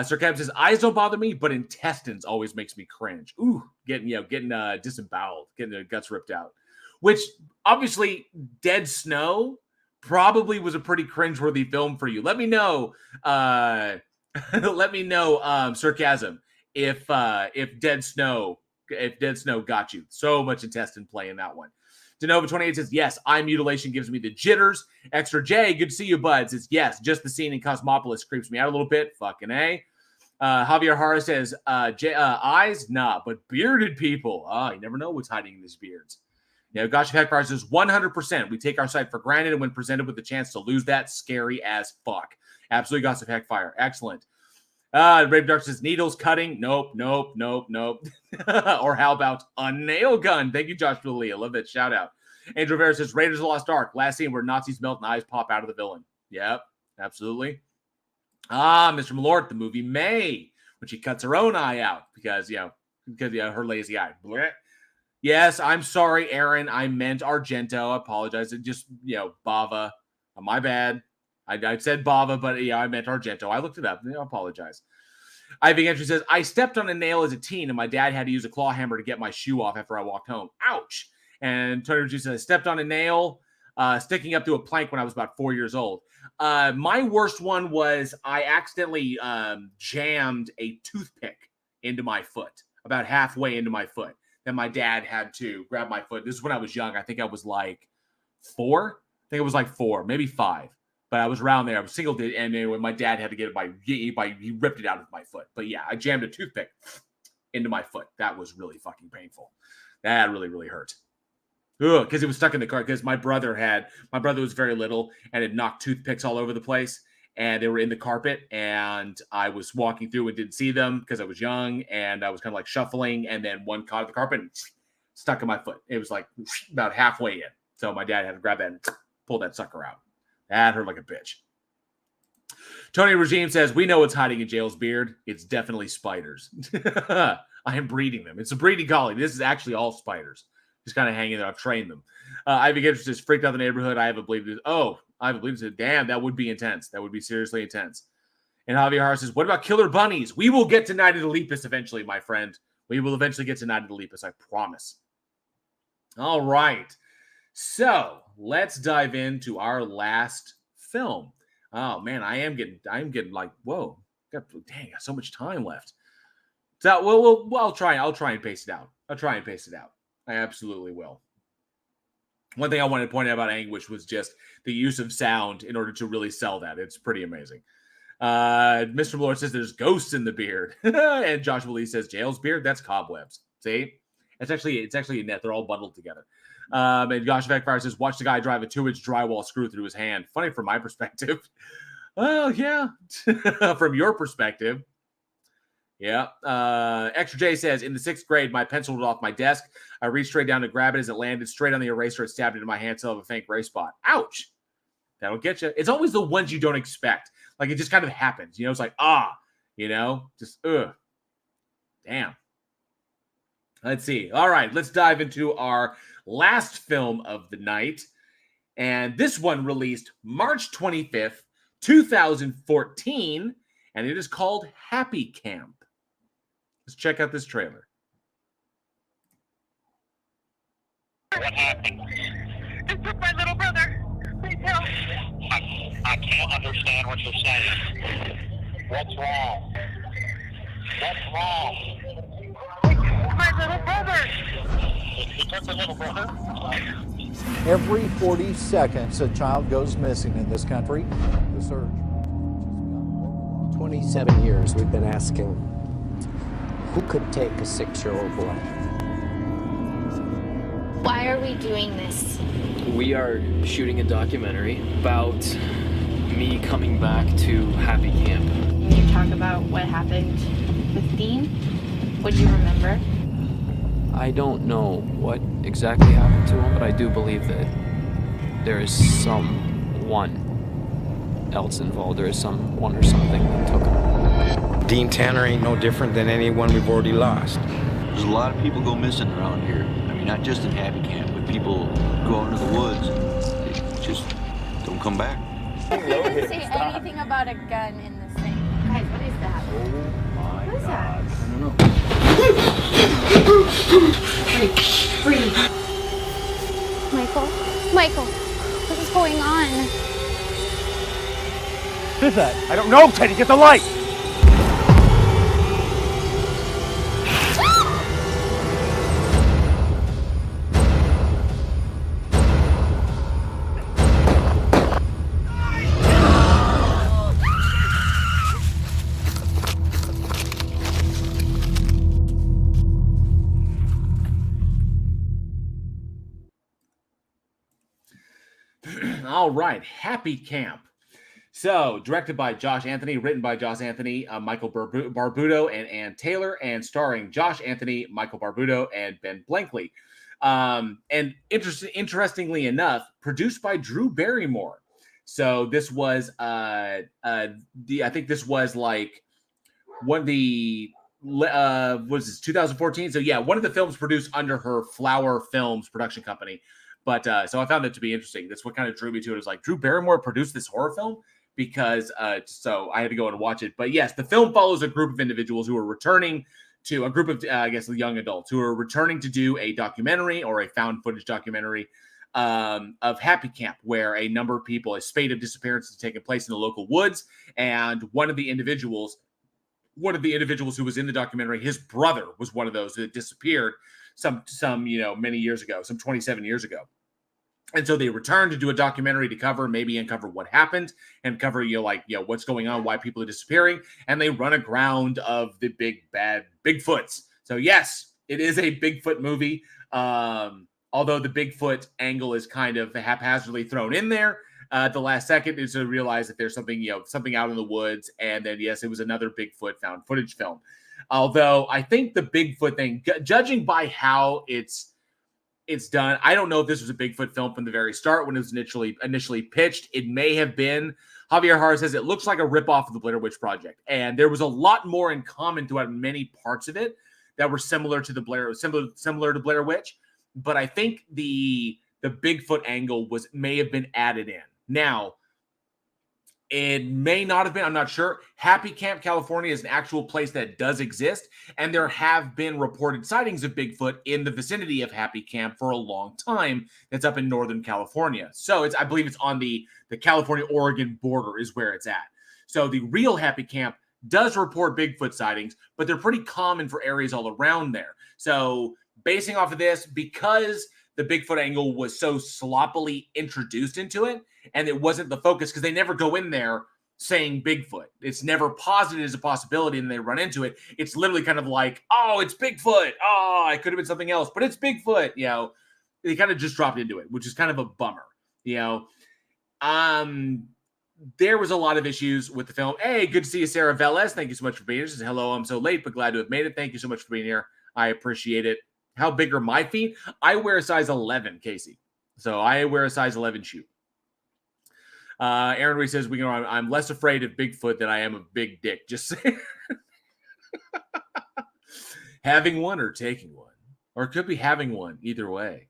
Sir Cab says, eyes don't bother me, but intestines always makes me cringe. Ooh, getting disemboweled, getting the guts ripped out. Which, obviously, Dead Snow probably was a pretty cringeworthy film for you. Let me know, Sarcasm, if Dead Snow got you. So much intestine play in that one. Denova28 says, yes, eye mutilation gives me the jitters. Extra J, good to see you, bud. Says, yes, just the scene in Cosmopolis creeps me out a little bit. Fucking A. Javier Hara says, eyes? Nah, but bearded people. You never know what's hiding in these beards. Gosh Heckfire says 100%. We take our sight for granted, and when presented with the chance to lose that, scary as fuck. Absolutely, Gossip Heckfire. Excellent. Brave Dark says needles cutting. Nope. Or how about a nail gun? Thank you, Josh Lee. I love that shout out. Angel Rivera says Raiders of the Lost Ark. Last scene where Nazis melt and eyes pop out of the villain. Yep, absolutely. Mr. Malort, the movie May, when she cuts her own eye out because her lazy eye. Blech. Yes, I'm sorry, Aaron. I meant Argento. I apologize. It just, Bava. My bad. I said Bava, but I meant Argento. I looked it up. I apologize. Ivy Entry says, I stepped on a nail as a teen, and my dad had to use a claw hammer to get my shoe off after I walked home. Ouch. And Tony says, I stepped on a nail sticking up to a plank when I was about 4 years old. My worst one was I accidentally jammed a toothpick into my foot, about halfway into my foot. Then my dad had to grab my foot. This is when I was young. I think I was like 4. I think it was like 4, maybe 5. But I was around there. I was single digit. And anyway, my dad had to get it he ripped it out of my foot. But yeah, I jammed a toothpick into my foot. That was really fucking painful. That really, really hurt. Because it was stuck in the car. Because my brother was very little and had knocked toothpicks all over the place. And they were in the carpet, and I was walking through and didn't see them because I was young, and I was kind of like shuffling, and then one caught the carpet and stuck in my foot. It was like about halfway in. So my dad had to grab that and pull that sucker out. That hurt like a bitch. Tony Regime says, we know what's hiding in Jail's beard. It's definitely spiders. I am breeding them. It's a breeding colony. This is actually all spiders. Just kind of hanging there. I've trained them. Ivy Gibbs just freaked out the neighborhood. I haven't believed it. I believe it. Damn, that would be intense. That would be seriously intense. And Javier Hara says, what about killer bunnies? We will get to Night of the Lepus eventually, my friend. We will eventually get to Night of the Lepus, I promise. All right. So let's dive into our last film. Oh man, I'm getting like, whoa. Got so much time left. So I'll try and pace it out. I absolutely will. One thing I wanted to point out about Anguish was just the use of sound in order to really sell that. It's pretty amazing. Mr. Lord says there's ghosts in the beard. And Joshua Lee says jail's beard, that's cobwebs. See? It's actually a net. They're all bundled together. And Josh Vecfire says, watch the guy drive a 2-inch drywall screw through his hand. Funny from my perspective. Well, yeah. From your perspective. Yeah. Extra J says, in the 6th grade, my pencil was off my desk. I reached straight down to grab it as it landed straight on the eraser. It stabbed into my hand, so I have a faint gray spot. Ouch. That'll get you. It's always the ones you don't expect. Like, it just kind of happens. You know, it's like, just, ugh. Damn. Let's see. All right, let's dive into our last film of the night. And this one released March 25th, 2014, and it is called Happy Camp. Let's check out this trailer. What happened? They took my little brother. Please help. I can't understand what you're saying. What's wrong? What's wrong? My little brother. He took the little brother. Every 40 seconds, a child goes missing in this country. The surge. 27 years we've been asking, who could take a 6-year-old boy? Why are we doing this? We are shooting a documentary about me coming back to Happy Camp. Can you talk about what happened with Dean? Would you remember? I don't know what exactly happened to him, but I do believe that there is someone else involved. There is someone or something that took him. Dean Tanner ain't no different than anyone we've already lost. There's a lot of people go missing around here. I mean, not just in Happy Camp, but people go out into the woods. They just don't come back. I didn't say anything about a gun in this thing. Guys, what is that? Oh my What is God. that? I don't know. Breathe. Michael, what is going on? What is that? I don't know, Teddy, get the light! All right, Happy Camp. So, directed by Josh Anthony, written by Josh Anthony, Michael Barbuto, and Ann Taylor, and starring Josh Anthony, Michael Barbuto, and Ben Blankley. And interestingly enough, produced by Drew Barrymore. So this was, I think this was like one of the, was this 2014? So yeah, one of the films produced under her Flower Films production company. But so I found that to be interesting. That's what kind of drew me to it. It was like Drew Barrymore produced this horror film because so I had to go and watch it. But yes, the film follows a group of individuals who are returning to a group of, I guess, young adults who are returning to do a documentary or a found footage documentary of Happy Camp, where a number of people, a spate of disappearances taking place in the local woods. And one of the individuals who was in the documentary, his brother was one of those that disappeared some many years ago, some 27 years ago. And so they returned to do a documentary to uncover what happened and cover, what's going on, why people are disappearing. And they run aground of the big bad Bigfoots. So yes, it is a Bigfoot movie. Although the Bigfoot angle is kind of haphazardly thrown in there at the last second is to realize that there's something out in the woods. And then, yes, it was another Bigfoot found footage film. Although I think the Bigfoot thing, judging by how it's done, I don't know if this was a Bigfoot film from the very start when it was initially pitched. It may have been. Javier Hara says it looks like a ripoff of the Blair Witch Project, and there was a lot more in common throughout many parts of it that were similar to Blair Witch. But I think the Bigfoot angle may have been added in. Now, it may not have been, I'm not sure. Happy Camp, California is an actual place that does exist, and there have been reported sightings of Bigfoot in the vicinity of Happy Camp for a long time. That's up in Northern California. So I believe it's on the California-Oregon border is where it's at. So the real Happy Camp does report Bigfoot sightings, but they're pretty common for areas all around there. So basing off of this, because the Bigfoot angle was so sloppily introduced into it, and it wasn't the focus because they never go in there saying Bigfoot. It's never posited as a possibility, and they run into it. It's literally kind of like, oh, it's Bigfoot. Oh, it could have been something else, but it's Bigfoot. You know, they kind of just dropped into it, which is kind of a bummer. You know, there was a lot of issues with the film. Hey, good to see you, Sarah Velez. Thank you so much for being here. She says, hello, I'm so late, but glad to have made it. Thank you so much for being here. I appreciate it. How big are my feet? I wear a size 11, Casey. So I wear a size 11 shoe. Aaron Reed says, I'm less afraid of Bigfoot than I am of big dick. Just saying. Having one or taking one. Or it could be having one. Either way.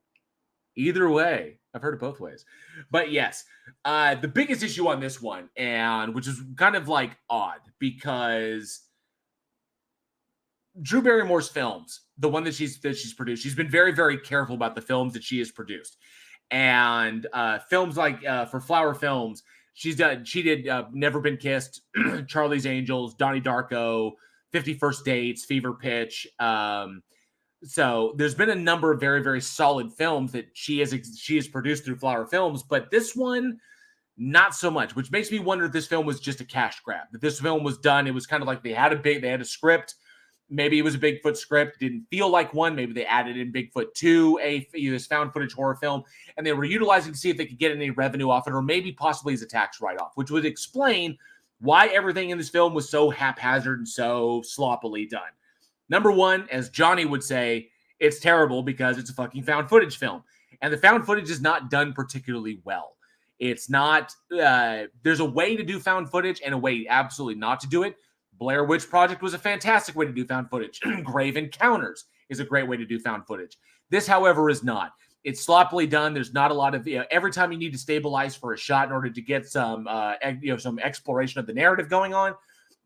Either way. I've heard it both ways. But yes, the biggest issue on this one, and which is kind of like odd, because Drew Barrymore's films, the one that she's produced, she's been very, very careful about the films that she has produced. And films like for Flower Films, she did Never Been Kissed, Charlie's Angels, Donnie Darko, 50 First Dates, Fever Pitch. So there's been a number of very, very solid films that she has produced through Flower Films, but this one, not so much, which makes me wonder if this film was just a cash grab. That this film was done, it was kind of like they had a script. Maybe it was a Bigfoot script, didn't feel like one. Maybe they added in Bigfoot 2, this found footage horror film, and they were utilizing to see if they could get any revenue off it, or maybe possibly as a tax write-off, which would explain why everything in this film was so haphazard and so sloppily done. Number one, as Johnny would say, it's terrible because it's a fucking found footage film. And the found footage is not done particularly well. It's not, there's a way to do found footage and a way absolutely not to do it. Blair Witch Project was a fantastic way to do found footage. Grave Encounters is a great way to do found footage. This, however, is not. It's sloppily done. There's not a lot of, every time you need to stabilize for a shot in order to get some, some exploration of the narrative going on,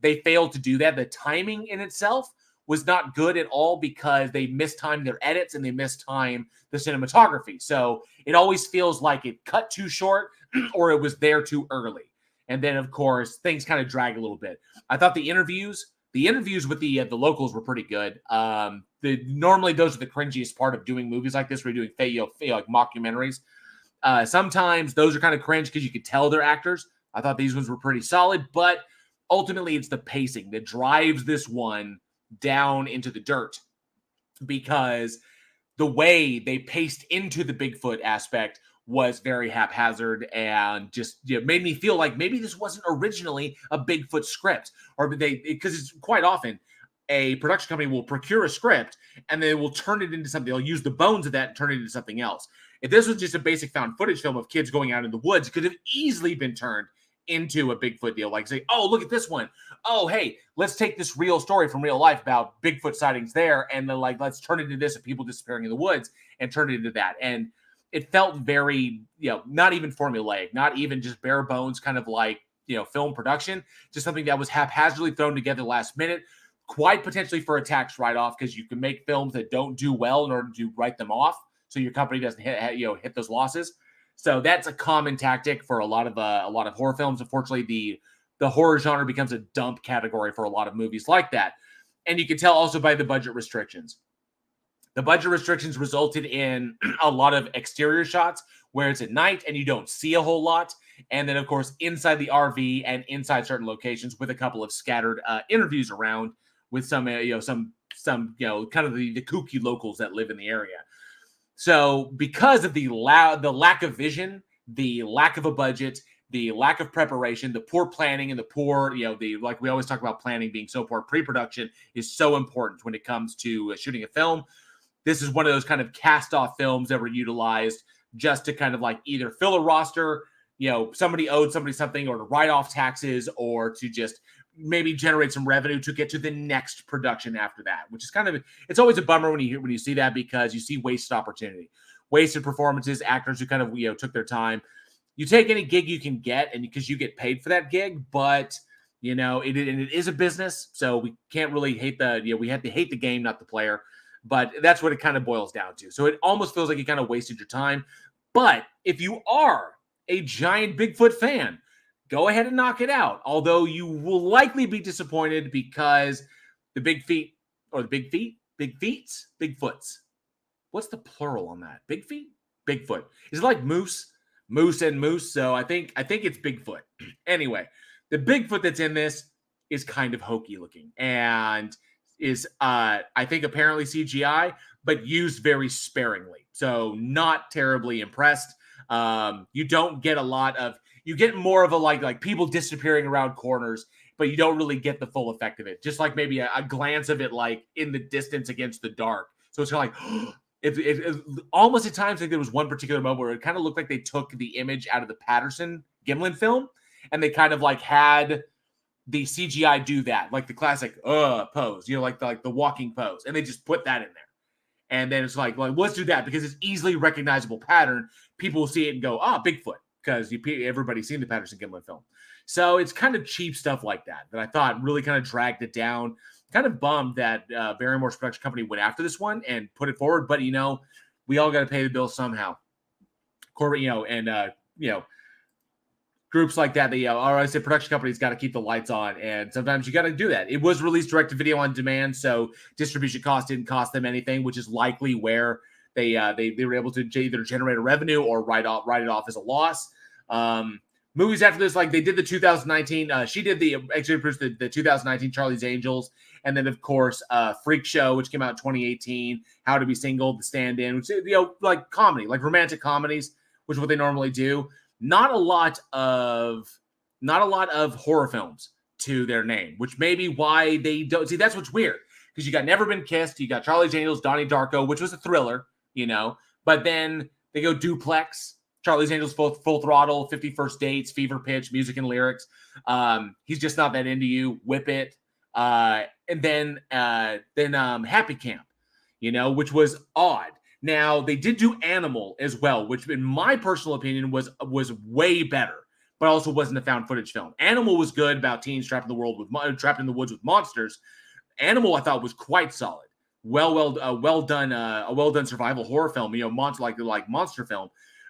they failed to do that. The timing in itself was not good at all because they mistimed their edits and they mistimed the cinematography. So it always feels like it cut too short or it was there too early. And then, of course, things kind of drag a little bit. I thought the interviews with the locals were pretty good. Normally, those are the cringiest part of doing movies like this, where you're doing like mockumentaries. Sometimes those are kind of cringe because you could tell they're actors. I thought these ones were pretty solid, but ultimately, it's the pacing that drives this one down into the dirt, because the way they paced into the Bigfoot aspect was very haphazard and just made me feel like maybe this wasn't originally a Bigfoot script, or because it's quite often a production company will procure a script and they will turn it into something. They'll use the bones of that and turn it into something else. If this was just a basic found footage film of kids going out in the woods, it could have easily been turned into a Bigfoot deal. Like say, oh, look at this one. Oh, hey, let's take this real story from real life about Bigfoot sightings there, and then let's turn it into this of people disappearing in the woods and turn it into that. And it felt very, not even formulaic, not even just bare bones, kind of like, film production, just something that was haphazardly thrown together last minute, quite potentially for a tax write-off, because you can make films that don't do well in order to write them off, so your company doesn't hit those losses. So that's a common tactic for a lot of horror films. Unfortunately, the horror genre becomes a dump category for a lot of movies like that. And you can tell also by the budget restrictions. The budget restrictions resulted in a lot of exterior shots where it's at night and you don't see a whole lot. And then, of course, inside the RV and inside certain locations with a couple of scattered interviews around with some kind of the kooky locals that live in the area. So because of the lack of vision, the lack of a budget, the lack of preparation, the poor planning, and the poor, like we always talk about planning being so poor, pre-production is so important when it comes to shooting a film. This is one of those kind of cast-off films that were utilized just to kind of like either fill a roster, somebody owed somebody something, or to write off taxes, or to just maybe generate some revenue to get to the next production after that, which is kind of, it's always a bummer when you see that, because you see wasted opportunity, wasted performances, actors who kind of, took their time. You take any gig you can get, and because you get paid for that gig, but it is a business, so we can't really hate we have to hate the game, not the player. But that's what it kind of boils down to. So it almost feels like you kind of wasted your time. But if you are a giant Bigfoot fan, go ahead and knock it out. Although you will likely be disappointed because the Bigfoots. what's the plural on that? Big feet? Bigfoot. Is it like moose? Moose and moose. So I think it's Bigfoot. Anyway, the Bigfoot that's in this is kind of hokey looking and is I think apparently CGI, but used very sparingly. So not terribly impressed. You don't get a lot of, you get more of a like people disappearing around corners, but you don't really get the full effect of it. Just like maybe a glance of it like in the distance against the dark. So it's kind of like it almost at times, I think there was one particular moment where it kind of looked like they took the image out of the Patterson Gimlin film and they kind of like had the CGI do that, like the classic pose, like the walking pose, and they just put that in there. And then it's like let's do that because it's easily recognizable pattern. People will see it and go, Bigfoot, because everybody's seen the Patterson Gimlin film. So it's kind of cheap stuff like that I thought really kind of dragged it down. Kind of bummed that Barrymore's production company went after this one and put it forward, but we all got to pay the bill somehow. Corporate, and groups like that, I say production companies got to keep the lights on, and sometimes you got to do that. It was released direct to video on demand, so distribution cost didn't cost them anything, which is likely where they were able to either generate a revenue or write it off as a loss. Movies after this, like they did the 2019, she did the executive producer the 2019 Charlie's Angels, and then of course Freak Show, which came out in 2018, How to Be Single, The Stand-In, which like comedy, like romantic comedies, which is what they normally do. Not a lot of horror films to their name, which may be why they don't see. That's what's weird, because you got Never Been Kissed, you got Charlie's Angels, Donnie Darko, which was a thriller, but then they go Duplex, Charlie's Angels, Full Throttle, 50 First Dates, Fever Pitch, Music and Lyrics. He's Just Not That Into You, Whip It, and then Happy Camp, which was odd. Now they did do Animal as well, which in my personal opinion was way better, but also wasn't a found footage film. Animal was good about teens trapped in the woods with monsters. Animal I thought was quite solid, well done, a well done survival horror film, monster like monster film.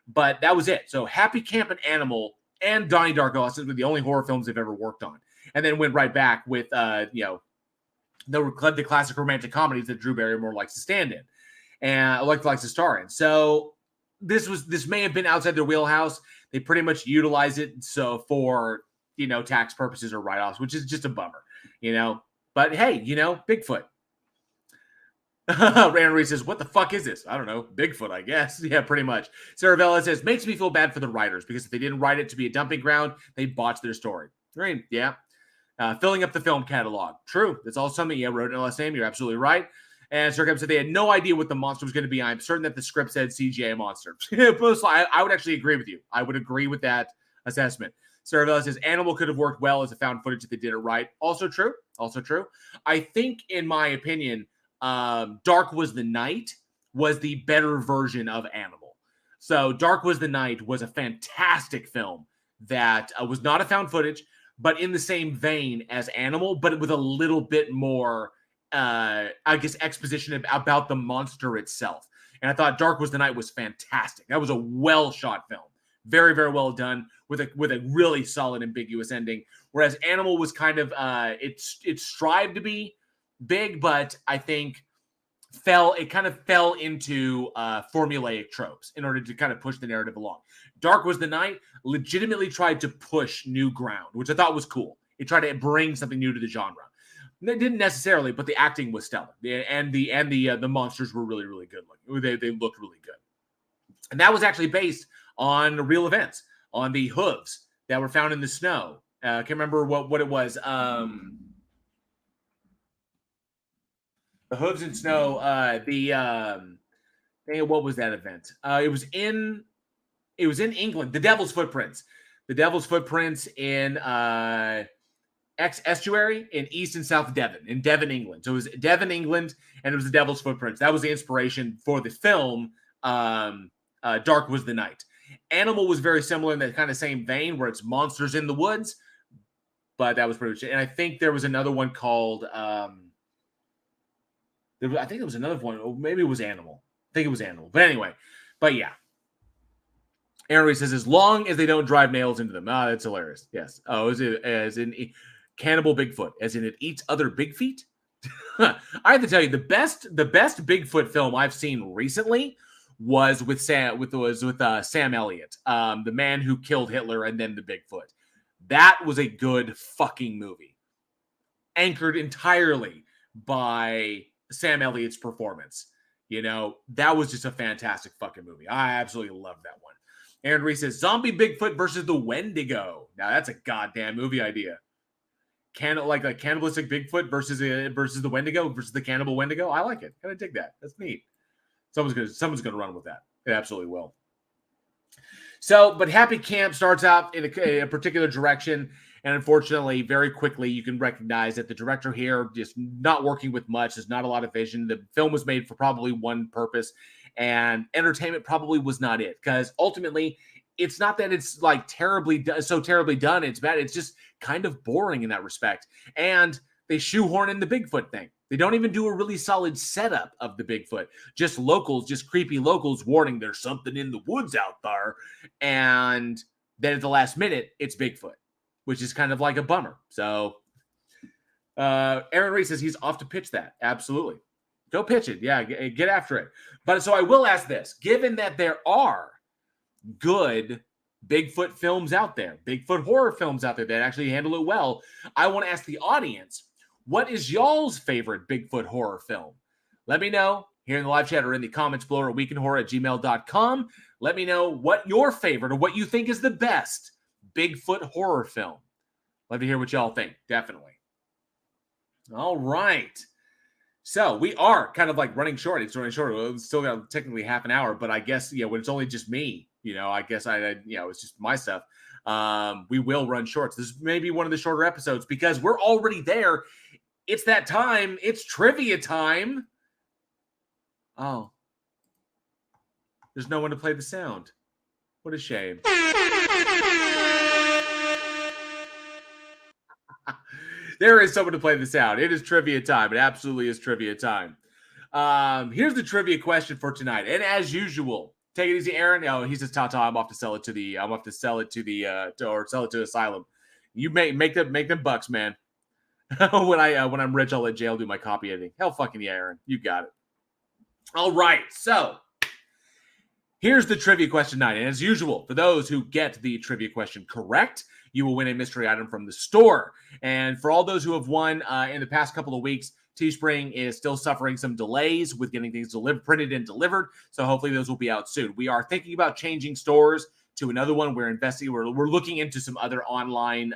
But that was it. So Happy Camp and Animal and Donnie Darko were the only horror films they've ever worked on, and then went right back with the classic romantic comedies that Drew Barrymore likes to stand in and likes to star in. So this may have been outside their wheelhouse. They pretty much utilize it for tax purposes or write-offs, which is just a bummer, But hey, Bigfoot. Rand Reed says, what the fuck is this? I don't know. Bigfoot, I guess. Yeah, pretty much. Sarah Vela says, makes me feel bad for the writers because if they didn't write it to be a dumping ground, they botched their story. Right? Yeah. Filling up the film catalog. True. That's all something. Yeah, wrote in the last name. You're absolutely right. And Sir said they had no idea what the monster was going to be. I'm certain that the script said CGI monster. I would actually agree with you. I would agree with that assessment. Sarah Vela says, Animal could have worked well as a found footage if they did it right. Also true. I think, in my opinion, Dark Was the Night was the better version of Animal. So Dark Was the Night was a fantastic film that was not a found footage, but in the same vein as Animal, but with a little bit more, exposition about the monster itself. And I thought Dark Was the Night was fantastic. That was a well-shot film. Very, very well done with a really solid ambiguous ending. Whereas Animal was kind of, it strived to be big, but I think it kind of fell into formulaic tropes in order to kind of push the narrative along. Dark Was the Night legitimately tried to push new ground, which I thought was cool. It tried to bring something new to the genre. They didn't necessarily, but the acting was stellar, and the monsters were really, really good looking. They looked really good, and that was actually based on real events, on the hooves that were found in the snow. I can't remember what it was. The hooves in snow. What was that event? It was in England. The Devil's Footprints. The Devil's Footprints in estuary in East and South Devon, in Devon, England. So it was Devon, England, and it was the Devil's Footprints. That was the inspiration for the film Dark Was the Night. Animal was very similar in that kind of same vein where it's monsters in the woods, but that was pretty much it. And I think there was another one called I think there was another one, or maybe it was Animal. I think it was Animal. But anyway, yeah. Aaron Reed says, as long as they don't drive nails into them. That's hilarious. Yes. Oh, as in Cannibal Bigfoot, as in it eats other big feet? I have to tell you, the best Bigfoot film I've seen recently was with Sam Elliott, the man who killed Hitler and then the Bigfoot. That was a good fucking movie, anchored entirely by Sam Elliott's performance. You know, that was just a fantastic fucking movie. I absolutely love that one. Aaron Reese says, Zombie Bigfoot versus the Wendigo. Now, that's a goddamn movie idea. Like cannibalistic Bigfoot versus the Wendigo versus the cannibal Wendigo. I like it. Kind of dig that. That's neat. Someone's gonna run with that. It absolutely will. So, but Happy Camp starts out in a particular direction, and unfortunately, very quickly, you can recognize that the director here just not working with much. There's not a lot of vision. The film was made for probably one purpose, and entertainment probably was not it. Because ultimately, it's not that it's like terribly done. It's bad. It's just kind of boring in that respect. And they shoehorn in the Bigfoot thing. They don't even do a really solid setup of the Bigfoot. Just creepy locals warning there's something in the woods out there. And then at the last minute, it's Bigfoot, which is kind of like a bummer. So Aaron Reese says he's off to pitch that. Absolutely. Go pitch it. Yeah, get after it. But so I will ask this. Given that there are good Bigfoot films out there, Bigfoot horror films out there that actually handle it well, I want to ask the audience, what is y'all's favorite Bigfoot horror film? Let me know here in the live chat or in the comments below or weekinhorror@gmail.com. Let me know what your favorite or what you think is the best Bigfoot horror film. Love to hear what y'all think. Definitely. All right. So we are kind of like running short. It's running short. We've still got technically half an hour, but I guess, when it's only just me, I guess it's just my stuff. We will run shorts. This may be one of the shorter episodes because we're already there. It's that time. It's trivia time. Oh. There's no one to play the sound. What a shame. There is someone to play the sound. It is trivia time. It absolutely is trivia time. Here's the trivia question for tonight. And as usual, take it easy, Aaron. Oh, he says, Tata, I'm off to sell it to Asylum. You make them bucks, man. when I'm rich, I'll let JL do my copy editing. Hell fucking yeah, Aaron. You got it. All right. So here's the trivia question tonight. And as usual, for those who get the trivia question correct, you will win a mystery item from the store. And for all those who have won in the past couple of weeks, Teespring is still suffering some delays with getting things printed and delivered. So hopefully those will be out soon. We are thinking about changing stores to another one. We're investigating. We're looking into some other online,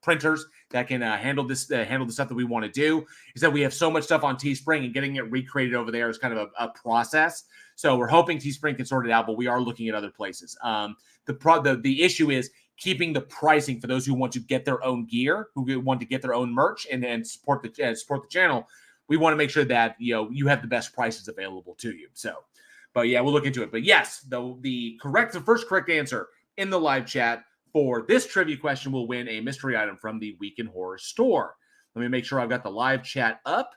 printers that can handle the stuff that we want to do. Is that we have so much stuff on Teespring and getting it recreated over there is kind of a process. So we're hoping Teespring can sort it out, but we are looking at other places. The issue is keeping the pricing for those who want to get their own gear, who want to get their own merch and support the channel. We want to make sure that you have the best prices available to you. So, but yeah, we'll look into it. But yes, the first correct answer in the live chat for this trivia question will win a mystery item from the Week in Horror store. Let me make sure I've got the live chat up.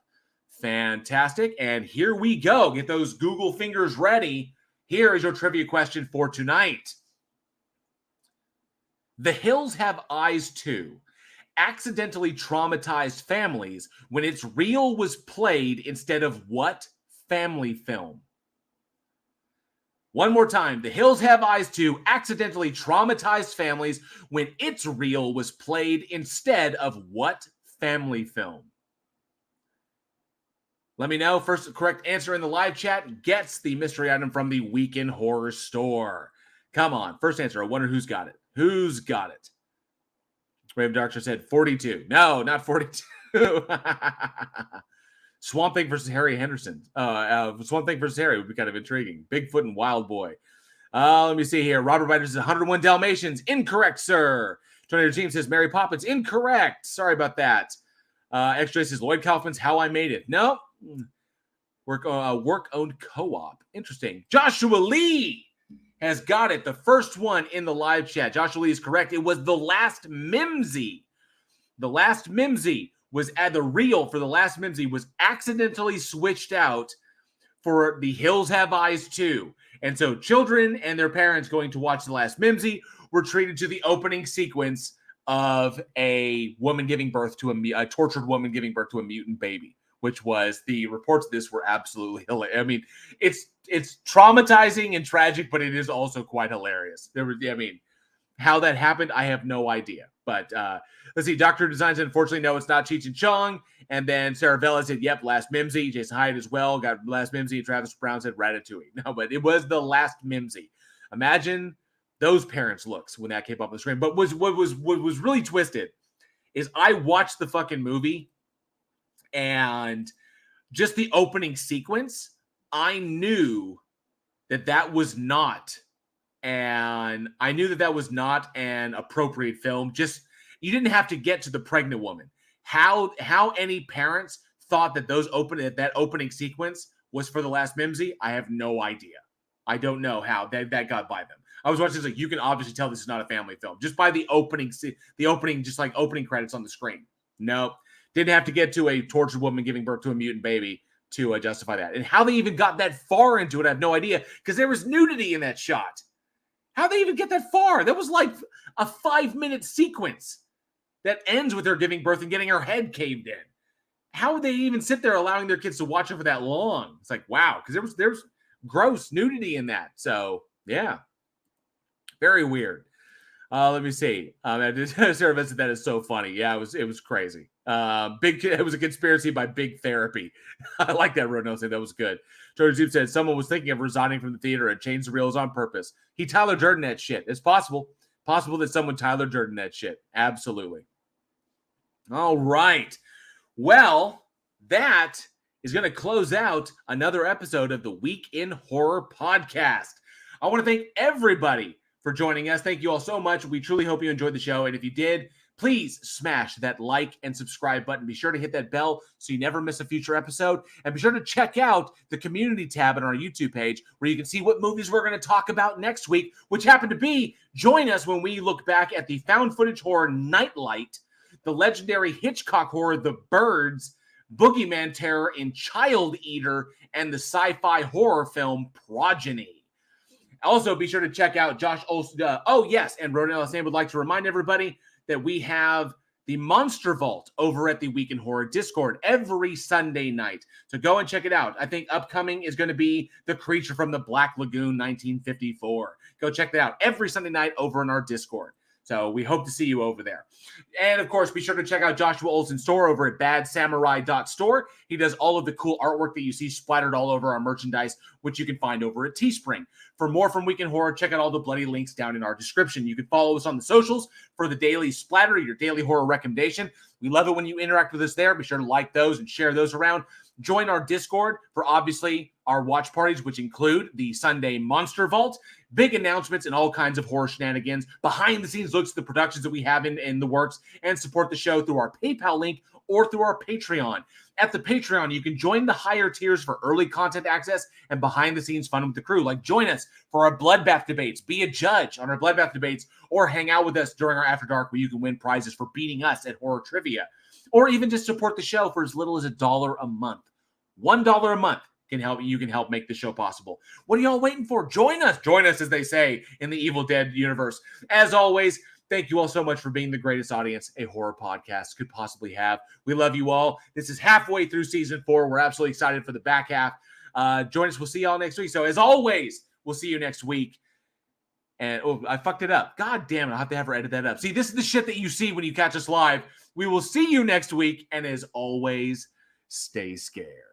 Fantastic. And here we go. Get those Google fingers ready. Here is your trivia question for tonight. The Hills Have Eyes 2 accidentally traumatized families when its reel was played instead of what family film? One more time. The Hills Have Eyes 2 accidentally traumatized families when its reel was played instead of what family film? Let me know. First correct answer in the live chat gets the mystery item from the Week in Horror store. Come on. First answer. I wonder who's got it. Who's got it? Brave Darkster said 42. No, not 42. Swamp Thing versus Harry Henderson. Swamp Thing versus Harry would be kind of intriguing. Bigfoot and Wild Boy. Let me see here. Robert Ryder says 101 Dalmatians. Incorrect, sir. Tornado Team says Mary Poppins. Incorrect. Sorry about that. X-Ray says Lloyd Kaufman's How I Made It. No. Work-owned co-op. Interesting. Joshua Lee has got it. The first one in the live chat. Joshua Lee is correct. It was The Last Mimsy. The Last Mimsy was at the reel for The Last Mimsy was accidentally switched out for The Hills Have Eyes 2. And so children and their parents going to watch The Last Mimsy were treated to the opening sequence of a woman giving birth to a tortured woman giving birth to a mutant baby, which was the reports of this were absolutely hilarious. I mean, it's traumatizing and tragic, but it is also quite hilarious. How that happened, I have no idea. But let's see. Dr. Design said, unfortunately, no, it's not Cheech and Chong. And then Sarah Vela said, yep, Last Mimsy. Jason Hyde as well got Last Mimsy. Travis Brown said Ratatouille. No, but it was The Last Mimsy. Imagine those parents' looks when that came up on the screen. But what was really twisted is I watched the fucking movie and just the opening sequence, I knew that was not an appropriate film. Just, you didn't have to get to the pregnant woman. How any parents thought that that opening sequence was for The Last Mimsy, I have no idea. I don't know how that got by them. I was watching this, like, you can obviously tell this is not a family film just by the opening just like opening credits on the screen. No, didn't have to get to a tortured woman giving birth to a mutant baby to justify that. And how they even got that far into it, I have no idea, because there was nudity in that shot. How they even get that far? That was like a 5-minute sequence that ends with her giving birth and getting her head caved in. How would they even sit there allowing their kids to watch it for that long? It's like, wow, because there's gross nudity in that. So yeah, very weird. Let me see. Sarah Vincent, that is so funny. Yeah, it was crazy. It was a conspiracy by Big Therapy. I like that. Rodno said that was good. George Zoop said someone was thinking of resigning from the theater and changed the reels on purpose. He Tyler Durden that shit. It's possible. Possible that someone Tyler Durden that shit. Absolutely. All right. Well, that is going to close out another episode of the Week in Horror podcast. I want to thank everybody for joining us. Thank you all so much. We truly hope you enjoyed the show. And if you did, please smash that like and subscribe button. Be sure to hit that bell so you never miss a future episode. And be sure to check out the community tab on our YouTube page where you can see what movies we're going to talk about next week, which happen to be, join us when we look back at the found footage horror Nightlight, the legendary Hitchcock horror The Birds, Boogeyman Terror in Child Eater, and the sci-fi horror film Progeny. Also, be sure to check out Josh Olsen. And Rodan Ellis would like to remind everybody that we have the Monster Vault over at the Week in Horror Discord every Sunday night. So go and check it out. I think upcoming is going to be The Creature from the Black Lagoon 1954. Go check that out every Sunday night over in our Discord. So we hope to see you over there. And of course, be sure to check out Joshua Olsen's store over at badsamurai.store. He does all of the cool artwork that you see splattered all over our merchandise, which you can find over at Teespring. For more from Week in Horror, check out all the bloody links down in our description. You can follow us on the socials for the daily splatter, your daily horror recommendation. We love it when you interact with us there. Be sure to like those and share those around. Join our Discord for obviously our watch parties, which include the Sunday Monster Vault, big announcements and all kinds of horror shenanigans, behind the scenes looks at the productions that we have in the works, and support the show through our PayPal link or through our Patreon. At the Patreon, you can join the higher tiers for early content access and behind the scenes fun with the crew. Like join us for our Bloodbath debates, be a judge on our Bloodbath debates, or hang out with us during our After Dark where you can win prizes for beating us at horror trivia, or even just support the show for as little as $1 a month. $1 a month can help make the show possible. What are y'all waiting for? Join us, as they say in the Evil Dead universe. As always, thank you all so much for being the greatest audience a horror podcast could possibly have. We love you all. This is halfway through season 4. We're absolutely excited for the back half. Join us. We'll see y'all next week. So as always, we'll see you next week. And I fucked it up. God damn it. I'll have to have her edit that up. See, this is the shit that you see when you catch us live. We will see you next week. And as always, stay scared.